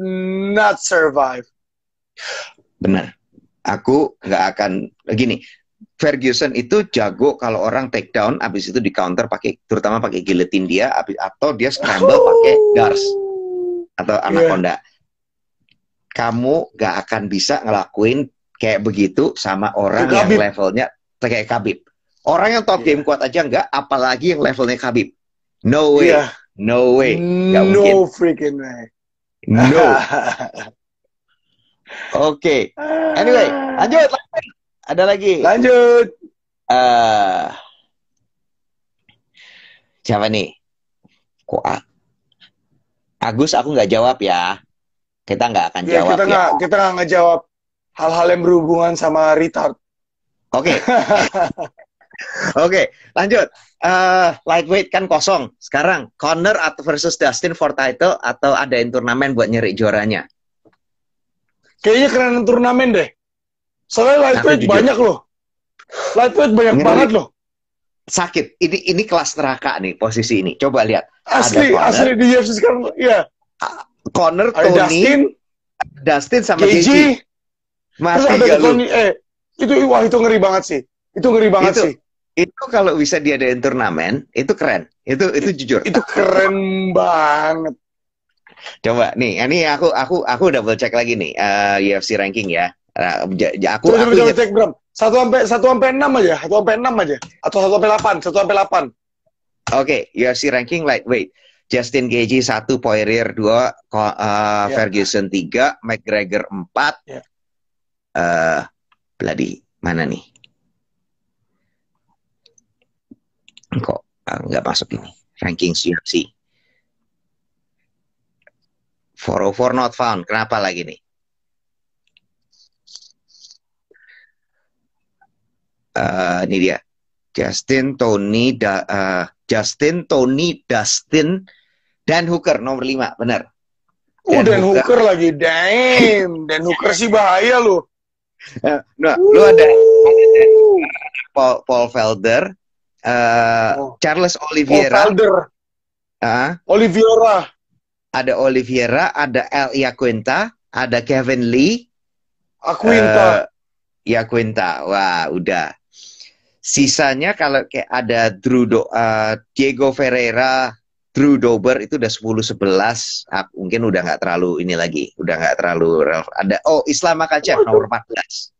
not survive. Benar. Aku nggak akan gini. Ferguson itu jago kalau orang take down, abis itu di counter pakai, terutama pakai guillotine dia, atau dia scramble pakai Dars atau Anaconda. Kamu nggak akan bisa ngelakuin kayak begitu sama orang yang levelnya kayak Khabib. Orang yang top game kuat aja nggak, apalagi yang levelnya Khabib. No way, no way, nggak mungkin. No freaking way. No. Oke. Anyway, lanjut. Ada lagi. Lanjut. Siapa nih? Kok Agus, aku nggak jawab ya. Kita nggak akan jawab Kita nggak ngejawab hal-hal yang berhubungan sama retard. Oke. Oke, lanjut. Lightweight kan kosong. Sekarang Conor atau versus Dustin for title atau adain turnamen buat nyeri juaranya? Kayaknya keren turnamen deh. Soalnya lightweight banyak loh. Lightweight banyak banget loh. Sakit. Ini kelas neraka nih posisi ini. Coba lihat. Asli di UFC sekarang. Iya. Conor, ada Tony, Dustin sama KG. Mati gak lu? Itu ngeri banget sih. Itu ngeri banget sih. Itu kalau bisa diadain turnamen, itu keren. Itu jujur. Itu keren banget. Coba nih, ini aku double check lagi nih UFC ranking ya. Aku cek Bram. 1 sampai 6 aja, 1 sampai 6 aja, atau 1 sampai 8. Oke, UFC ranking lightweight. Justin Gaethje 1, Poirier 2, Ferguson 3, McGregor 4. Bloody mana nih? Kok nggak masuk ini? Ranking UFC. 404 not found. Kenapa lagi nih? Ini dia. Justin, Tony, Dustin, dan Hooker nomor 5, benar. Dan Hooker lagi, damn. Dan Hooker sih bahaya loh. Nah, lu ada Paul Felder, Charles Oliveira, ada Oliveira, ada El Iaquinta, ada Kevin Lee, Iaquinta, wah udah. Sisanya kalau kayak ada Diego Ferreira, Drew Dober itu udah 10-11, mungkin udah nggak terlalu ini lagi, udah nggak terlalu ada. Islam Makhachev nomor 14.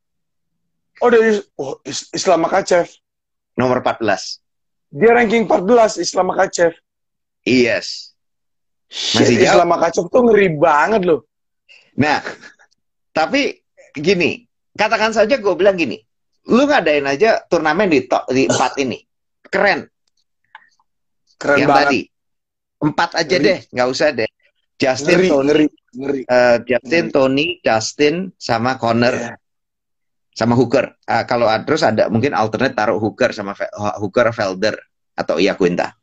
Islam Makhachev nomor 14. Dia ranking 14, Islam Makhachev. Yes. Masih Islam Makhachev tuh ngeri banget loh. Nah, tapi gini, katakan saja gue bilang gini, lu ngadain aja turnamen di 4 ini, keren yang banget. Tadi 4 aja deh, nggak usah deh. Justin, ngeri. Justin, Tony, Dustin, sama Conor, sama Hooker. Kalau terus ada mungkin alternate taruh Hooker sama Hooker, Felder atau Iaquinta.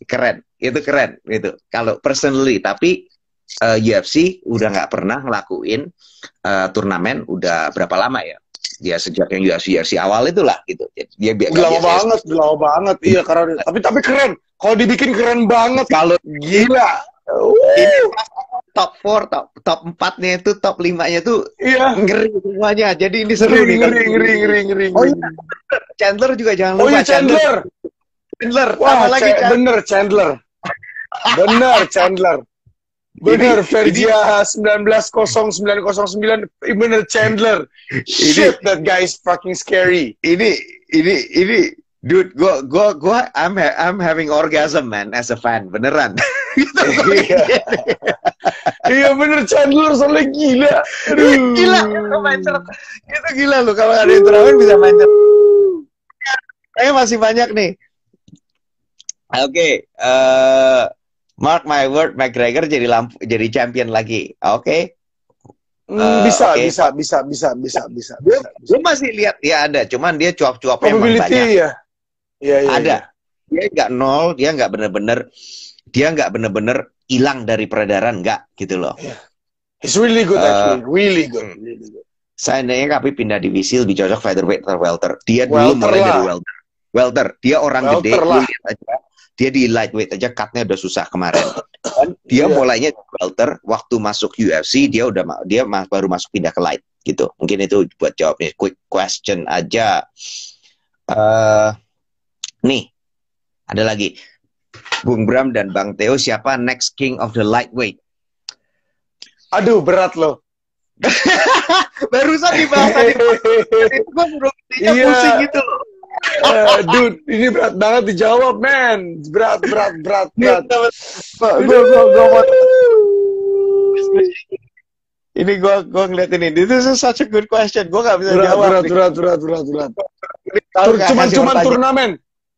Keren, itu keren gitu. Kalau personally, tapi UFC udah nggak pernah ngelakuin turnamen udah berapa lama ya? Dia sejak yang UFC awal itulah gitu. Dia lama banget. Iya, karena tapi keren. Kalau dibikin keren banget. Kalau gila. Ini top 4, top 4-nya itu, top 5-nya tuh ngeri semuanya. Jadi ini seru nih. Ngeri. Oh iya, Chandler juga jangan lupa. Oh iya, Chandler. Wah, lagi Chandler. Bener, Vergia 190909. Bener, Chandler. Shit, that guy is fucking scary. Ini, dude, I'm having orgasm, man, as a fan, beneran. Iya bener, Chandler soalnya gila. Aduh. Gila, itu gila loh, kalau ada yang turnamen bisa main. Masih banyak nih. Oke, mark my word, McGregor jadi champion lagi. Oke. Bisa. Gue masih lihat ya ada, cuman dia cuap-cuapnya emang banyak. Iya. Ada. Dia nggak nol, dia nggak bener-bener hilang dari peredaran, nggak gitu loh. He's really good actually, really good. Seandainya Khabib pindah divisi lebih cocok featherweight atau welter. Dia dulu Welter mulai lah. dari welter. Welter, dia orang gede, Welter lu lah. lihat aja. Dia di lightweight aja cutnya udah susah kemarin. Dan dia Iya. mulainya di welter, waktu masuk UFC dia baru masuk pindah ke light gitu. Mungkin itu buat jawabnya. Quick question aja. Nih, ada lagi. Bung Bram dan Bang Theo, siapa next king of the lightweight? Aduh, berat loh. Barusan dibahas tadi. Gue belum Iya. pusing gitu loh. Dude, ini berat banget dijawab, man. Berat. Gue mau ini gue ngeliatin ini. This is such a good question. Gue gak bisa jawab. Berat.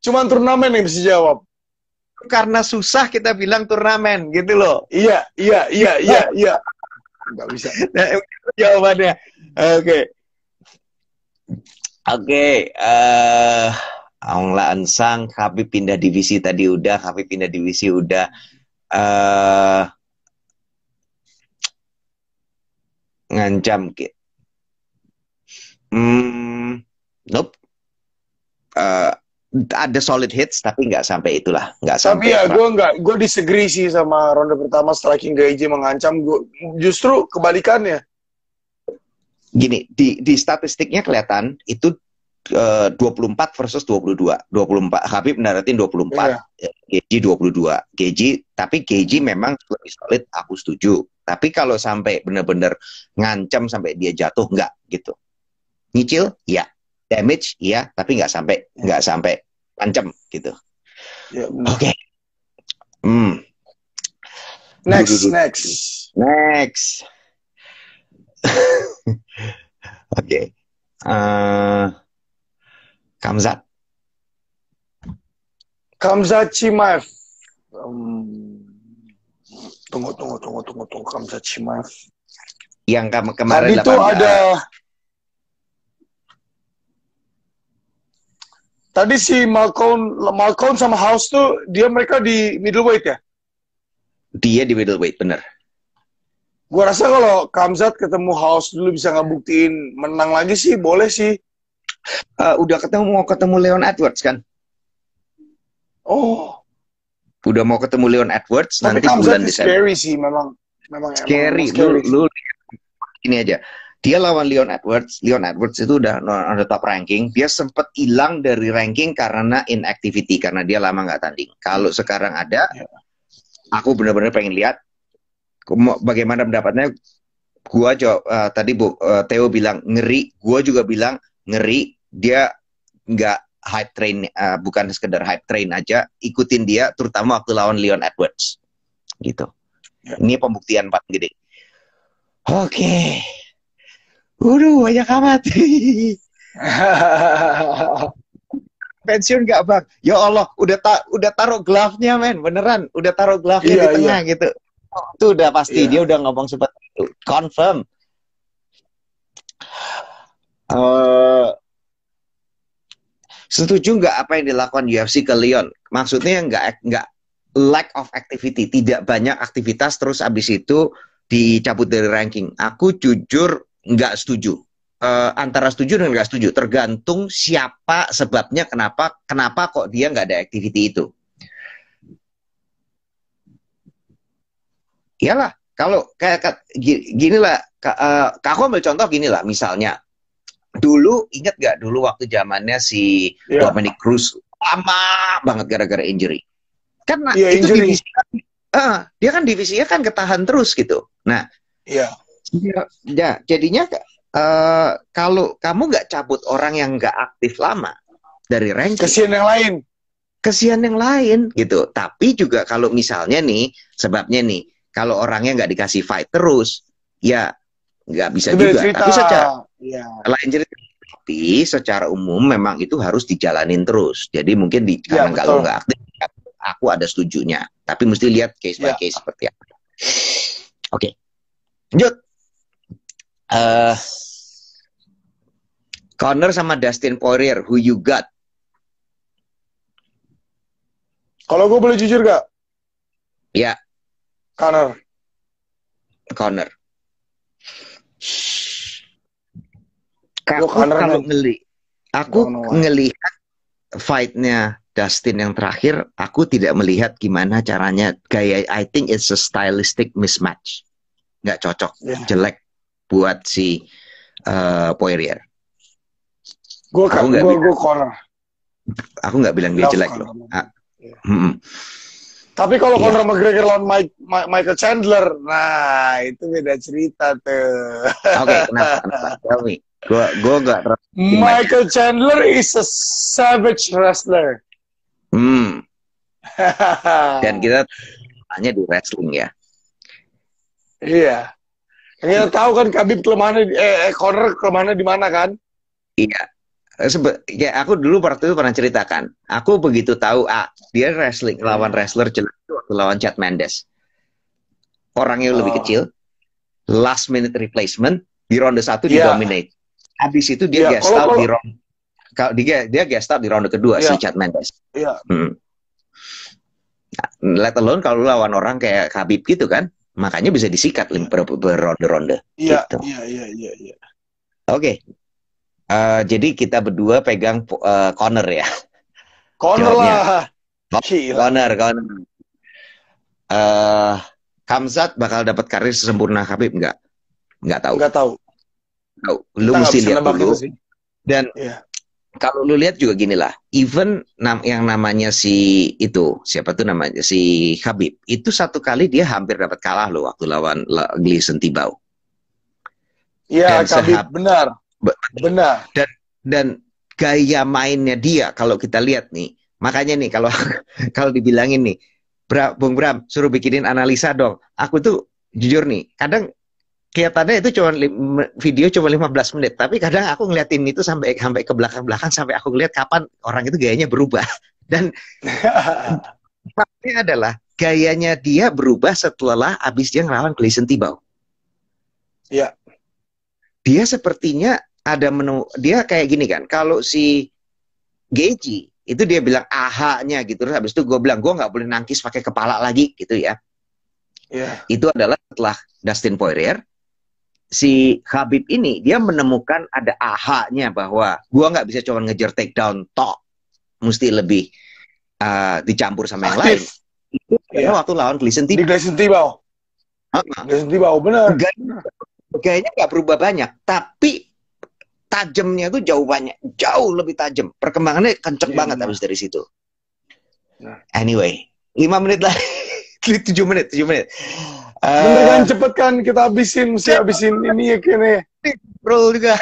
Cuman turnamen yang bisa jawab. Karena susah kita bilang turnamen gitu loh. Iya. Nggak bisa. Nah, jawabannya. Oke. Aung La Ensang, Khabib pindah divisi tadi udah. Ngancam. Nope. Ada solid hits tapi nggak sampai itulah, nggak sampai. Tapi ya gue disagree sih sama ronde pertama striking GJ mengancam. Gue justru kebalikannya. Gini, di statistiknya kelihatan itu 24 versus 22. 24 Khabib mendaratin 24. Iya. GJ 22. Tapi GJ memang lebih solid, aku setuju. Tapi kalau sampai benar-benar ngancam sampai dia jatuh, nggak gitu. Nyicil, ya. Damage, iya, tapi nggak sampai ngancam gitu. Ya, Oke. Next. Oke. Khamzat Chimaev. Tunggu Khamzat Chimaev. Yang kemarin Tadi tuh ada. Tadi si Malcolm sama House tuh mereka di middleweight ya? Dia di middleweight, bener. Gua rasa kalau Khamzat ketemu House dulu bisa ngebuktiin menang lagi sih, boleh sih. Udah mau ketemu Leon Edwards kan? Oh. Udah mau ketemu Leon Edwards Tapi nanti bulan Desember. Scary sih, memang scary. Lu ini aja. Dia lawan Leon Edwards. Leon Edwards itu udah on the top ranking. Dia sempat hilang dari ranking karena inactivity, karena dia lama nggak tanding. Kalau sekarang ada, aku benar-benar pengen lihat bagaimana pendapatnya. Gua tadi Theo bilang ngeri, gua juga bilang ngeri. Dia nggak hype train, bukan sekedar hype train aja. Ikutin dia, terutama waktu lawan Leon Edwards, gitu. Ini pembuktian paling gede. Oke. Banyak amat. Pensiun nggak bang? Ya Allah, udah taruh glove-nya men, beneran, udah taruh glove-nya di tengah gitu. Itu udah pasti, dia udah ngomong seperti itu, confirm. Setuju nggak apa yang dilakukan UFC ke Leon? Maksudnya nggak lack of activity, tidak banyak aktivitas terus abis itu dicabut dari ranking. Aku jujur nggak setuju. Antara setuju dan nggak setuju, tergantung siapa sebabnya, kenapa kok dia nggak ada activity itu. Iyalah, kalau kayak gini lah, aku ambil contoh gini lah, misalnya dulu, ingat nggak dulu waktu zamannya si Dominic Cruz lama banget gara-gara injury. Karena itu injury. Dia kan divisinya kan ketahan terus gitu. Nah, jadinya kalau kamu nggak cabut orang yang nggak aktif lama dari ranking, kesian yang lain gitu. Tapi juga kalau misalnya nih, sebabnya nih, kalau orangnya nggak dikasih fight terus, ya nggak bisa juga. Tapi secara umum memang itu harus dijalanin terus. Jadi mungkin karena kalau nggak aktif, aku ada setujunya. Tapi mesti lihat case by case seperti apa. Oke. Lanjut. Conor sama Dustin Poirier, who you got? Kalau gue boleh jujur gak? Ya. Conor. Aku Conor, kalau man. aku Don't know why. ngelihat fight-nya Dustin yang terakhir, aku tidak melihat gimana caranya gaya. I think it's a stylistic mismatch, nggak cocok, Yeah. jelek buat si Poirier. Gue nggak bilang, Conor. aku nggak bilang dia Love jelek Conor. loh. Yeah. Tapi kalau Iya. Conor McGregor lawan Michael Chandler, nah itu beda cerita tuh. Oke, kenapa? Tell me. Gue nggak Michael Chandler is a savage wrestler. Dan kita hanya di wrestling ya. Iya. Kita tahu kan Khabib kelemahannya, Conor kelemahannya di mana kan? Iya. Ya, aku dulu waktu itu pernah ceritakan. Aku begitu tahu, dia wrestling lawan wrestler jelek itu waktu lawan Chad Mendes. Orangnya lebih kecil, last minute replacement, di ronde 1 didominate. Habis itu dia guest out di ronde, dia guest out di ronde kedua si Chad Mendes. Iya. Let alone kalau lawan orang kayak Khabib gitu kan, makanya bisa disikat beronde-ronde. Iya, Gitu. Iya. Oke. Jadi kita berdua pegang Conor ya. Conor lah. Conor. Khamzat bakal dapat karir sesempurna Khabib nggak? Nggak tahu. Lu mesti lihat dulu. Dan kalau lu lihat juga gini lah, even yang namanya si itu, siapa tuh namanya, si Khabib, itu satu kali dia hampir dapat kalah loh waktu lawan Gleison Tibau. Iya, Khabib, benar. Dan gaya mainnya dia, kalau kita lihat nih, makanya nih kalau dibilangin nih, Bung Bram, suruh bikinin analisa dong. Aku tuh jujur nih, kadang kelihatannya itu video cuma 15 menit, tapi kadang aku ngeliatin itu sampai ke belakang-belakang, sampai aku ngeliat kapan orang itu gayanya berubah. Dan faktanya adalah gayanya dia berubah setelah abis dia ngelawan Gleison Tibau. Iya. Dia sepertinya ada dia kayak gini kan, kalau si Gaethje itu dia bilang aha-nya gitu, terus habis itu gue bilang gue nggak boleh nangkis pakai kepala lagi gitu ya. Itu adalah setelah Dustin Poirier, si Khabib ini dia menemukan ada aha-nya bahwa gue nggak bisa cuma ngejar takedown tok, mesti lebih dicampur sama yang lain. Itu waktu lawan Gleison Tibau. Di Gleison Tibau. Gleison Tibau, benar. Gayanya nggak berubah banyak, tapi tajamnya tuh jauh lebih tajam. Perkembangannya kenceng banget habis dari situ. Anyway, 5 menit lagi. 7 menit. Bener kan, cepet kan, kita habisin ini ya kene. Bro juga.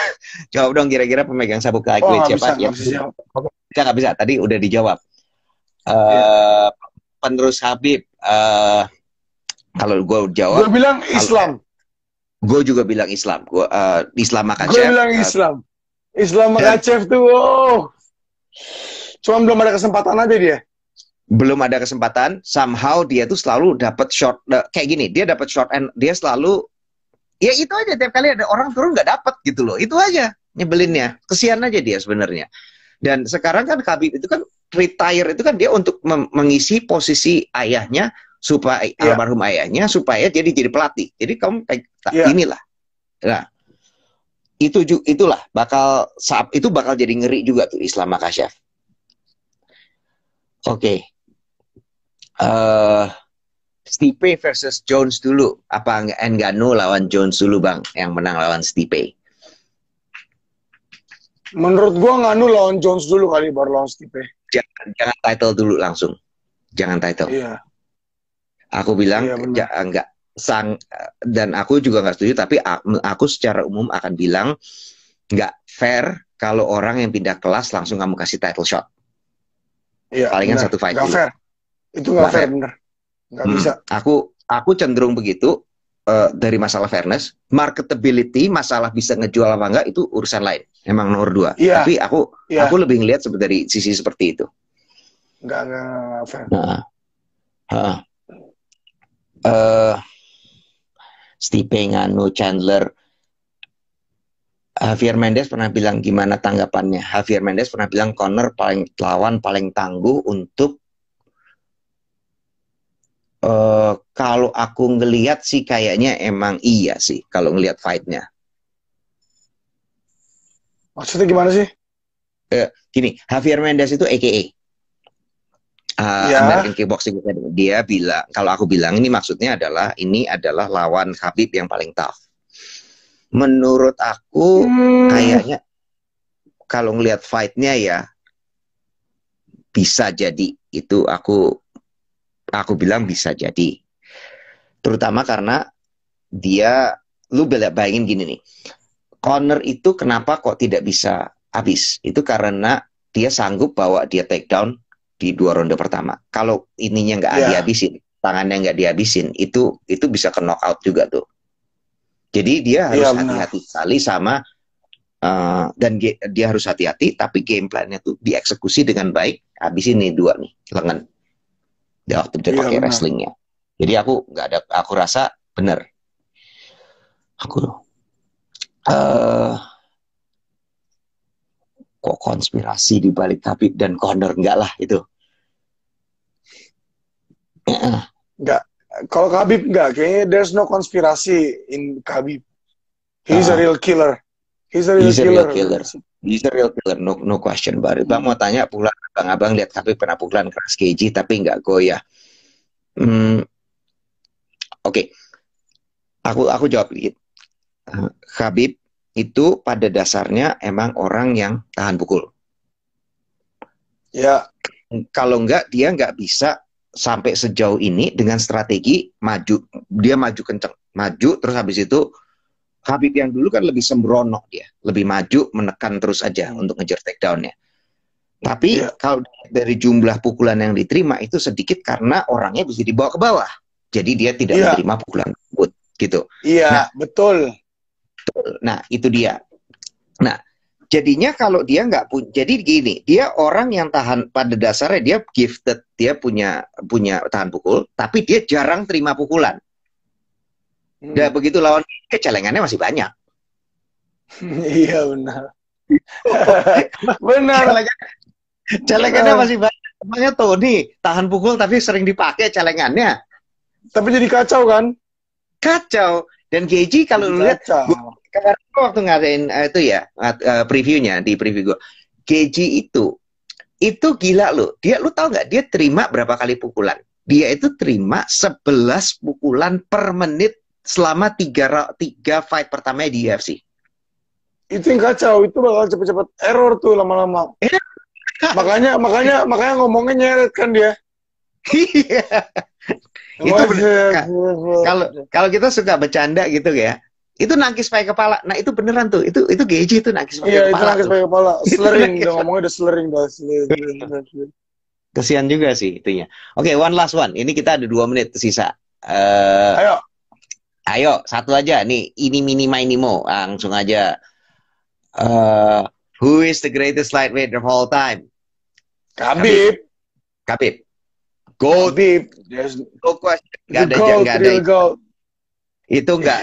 Jawab dong kira-kira pemegang sabuk lightweight siapa? Nggak bisa, tadi udah dijawab. Penerus Khabib, kalau gue jawab, gue bilang Islam. Gue juga bilang Islam. Islam Makhachev. Gue bilang Islam. Islam Makhachev tuh, cuma belum ada kesempatan aja dia. Belum ada kesempatan. Somehow dia tuh selalu dapat short. Kayak gini, dia dapat short and dia selalu, ya itu aja, tiap kali ada orang turun nggak dapat gitu loh. Itu aja nyebelinnya. Kesian aja dia sebenarnya. Dan sekarang kan Khabib itu kan retire, itu kan dia untuk mengisi posisi ayahnya, supaya almarhum ayahnya, supaya jadi pelatih. Jadi kamu inilah. Nah, itulah itu bakal jadi ngeri juga tuh Islam Makhachev. Oke. Stipe versus Jones dulu. Apa Ngannou lawan Jones dulu, Bang, yang menang lawan Stipe? Menurut gua Ngannou lawan Jones dulu kali, baru lawan Stipe. Jangan title dulu langsung. Jangan title. Iya. Aku bilang enggak dan aku juga nggak setuju, tapi aku secara umum akan bilang nggak fair kalau orang yang pindah kelas langsung kamu kasih title shot. Iya, palingan satu fight dulu. Fair. Itu nggak fair, bener. Nggak bisa. Aku cenderung begitu dari masalah fairness, marketability, masalah bisa ngejual apa enggak itu urusan lain. Emang nomor 2. Iya. Tapi aku lebih ngelihat dari sisi seperti itu. Nggak fair. Stipe, Ngannou, Chandler, Javier Mendes pernah bilang gimana tanggapannya? Javier Mendes pernah bilang Conor lawan paling tangguh untuk kalau aku ngelihat sih kayaknya emang iya sih kalau ngelihat fight-nya. Maksudnya gimana sih? Gini, Javier Mendes itu AKA Ya. American Kickboxing Academy. Dia bilang, kalau aku bilang ini maksudnya adalah ini adalah lawan Khabib yang paling tough. Menurut aku kayaknya kalau ngelihat fight-nya ya bisa jadi itu aku bilang bisa jadi. Terutama karena dia lu bayangin gini nih. Conor itu kenapa kok tidak bisa habis? Itu karena dia sanggup bawa dia takedown di 2 ronde pertama. Kalau ininya nggak dihabisin, tangannya nggak dihabisin, itu bisa ke knockout juga tuh. Jadi dia harus hati-hati sekali sama dan dia harus hati-hati, tapi game plan-nya tuh dieksekusi dengan baik. Habisin nih 2 nih lengan. Dia waktu dia pakai wrestlingnya. Jadi aku rasa bener. Kok konspirasi di balik Khabib dan Conor, enggak lah itu. Enggak. Kalau Khabib enggak, kayaknya there's no konspirasi in Khabib. He's a real killer. He's a real killer. He's a real killer, no question about it. Bang mau tanya pukulan abang lihat Khabib pernah pukulan keras keji tapi enggak goyah. Oke. Aku jawab dikit. Khabib itu pada dasarnya emang orang yang tahan pukul. Ya. Kalau enggak, dia enggak bisa sampai sejauh ini dengan strategi maju. Dia maju kenceng. Maju, terus habis itu Khabib yang dulu kan lebih sembrono dia. Lebih maju, menekan terus aja untuk ngejar takedown-nya. Tapi kalau dari jumlah pukulan yang diterima itu sedikit karena orangnya bisa dibawa ke bawah. Jadi dia tidak menerima pukulan tersebut. Gitu. Iya, betul. Nah, itu dia. Nah, jadinya kalau dia nggak punya, jadi gini, dia orang yang tahan pada dasarnya dia gifted, dia punya tahan pukul, tapi dia jarang terima pukulan. Dan begitu lawan celengannya masih banyak. Iya benar. Benar. Celengannya masih banyak. Makanya tuh nih tahan pukul tapi sering dipakai celengannya. Tapi jadi kacau kan? Kacau. Dan Geji kalau lu lihat kemarin waktu ngadain itu ya previewnya di preview gue, Geji itu gila loh. Lu tahu nggak dia terima berapa kali pukulan? Dia itu terima 11 pukulan per menit selama 3 fight pertamanya di UFC. Itu yang kacau, itu bakal cepet-cepet error tuh lama-lama. makanya ngomongnya nyeret kan dia. Itu kalau kita suka bercanda gitu ya, itu nangkis pakai kepala. Nah itu beneran tuh, itu Geji itu nangkis pakai kepala. Iya itu nangkis pakai kepala, slurring, udah ngomongnya udah slurring dah. Kesian juga sih itunya. Oke, one last one. Ini kita ada 2 menit sisa. Ayo satu aja nih, ini mini minimo langsung aja. Who is the greatest lightweight of all time? Khabib. Goat. No question. Nggak ada. Itu nggak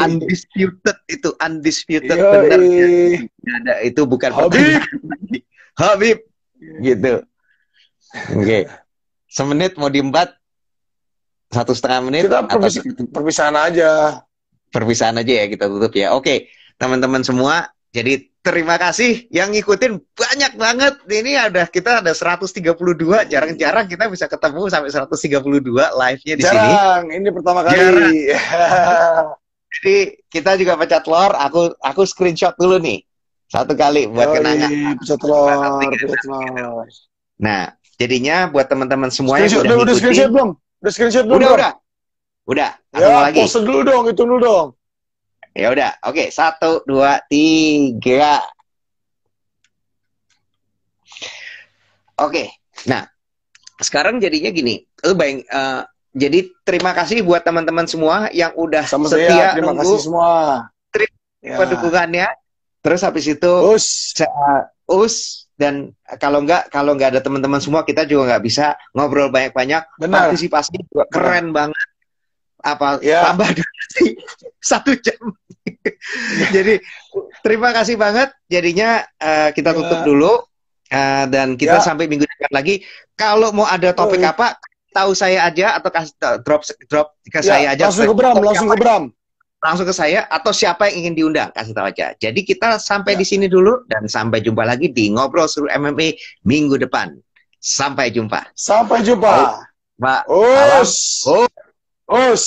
undisputed, itu undisputed benar. Nggak ada, itu bukan Khabib. Gitu. Oke. Semenit mau diembat 1,5 menit. Kita perpisahan aja. Perpisahan aja ya kita tutup ya. Oke, teman-teman semua. Jadi terima kasih yang ngikutin banyak banget. Ini kita ada 132. Jarang-jarang kita bisa ketemu sampai 132 live-nya di sini. Jarang, ini pertama kali. Jadi kita juga pecah telur. Aku screenshot dulu nih. 1 kali buat kenangan. Pecah telur. Nah, jadinya buat teman-teman semua yang udah screenshot belum? Udah screenshot belum? Udah. Ya, pose dulu dong, itu dulu dong. Ya udah, oke, 1, 2, 3. Oke, nah sekarang jadinya gini, jadi terima kasih buat teman-teman semua yang udah setia terima kasih semua. Terima dukungannya. Terus habis itu dan kalau nggak ada teman-teman semua kita juga nggak bisa ngobrol banyak-banyak. Partisipasi juga keren banget. Tambah durasi 1 jam. Jadi terima kasih banget. Jadinya kita tutup dulu dan kita sampai minggu depan lagi. Kalau mau ada topik apa, tahu saya aja atau kasih drop ke saya aja. Langsung ke Bram. langsung ke saya atau siapa yang ingin diundang, kasih tahu aja. Jadi kita sampai di sini dulu dan sampai jumpa lagi di Ngobrol Seru MMA minggu depan. Sampai jumpa. Sampai jumpa. Baik, Pak. Us. Us.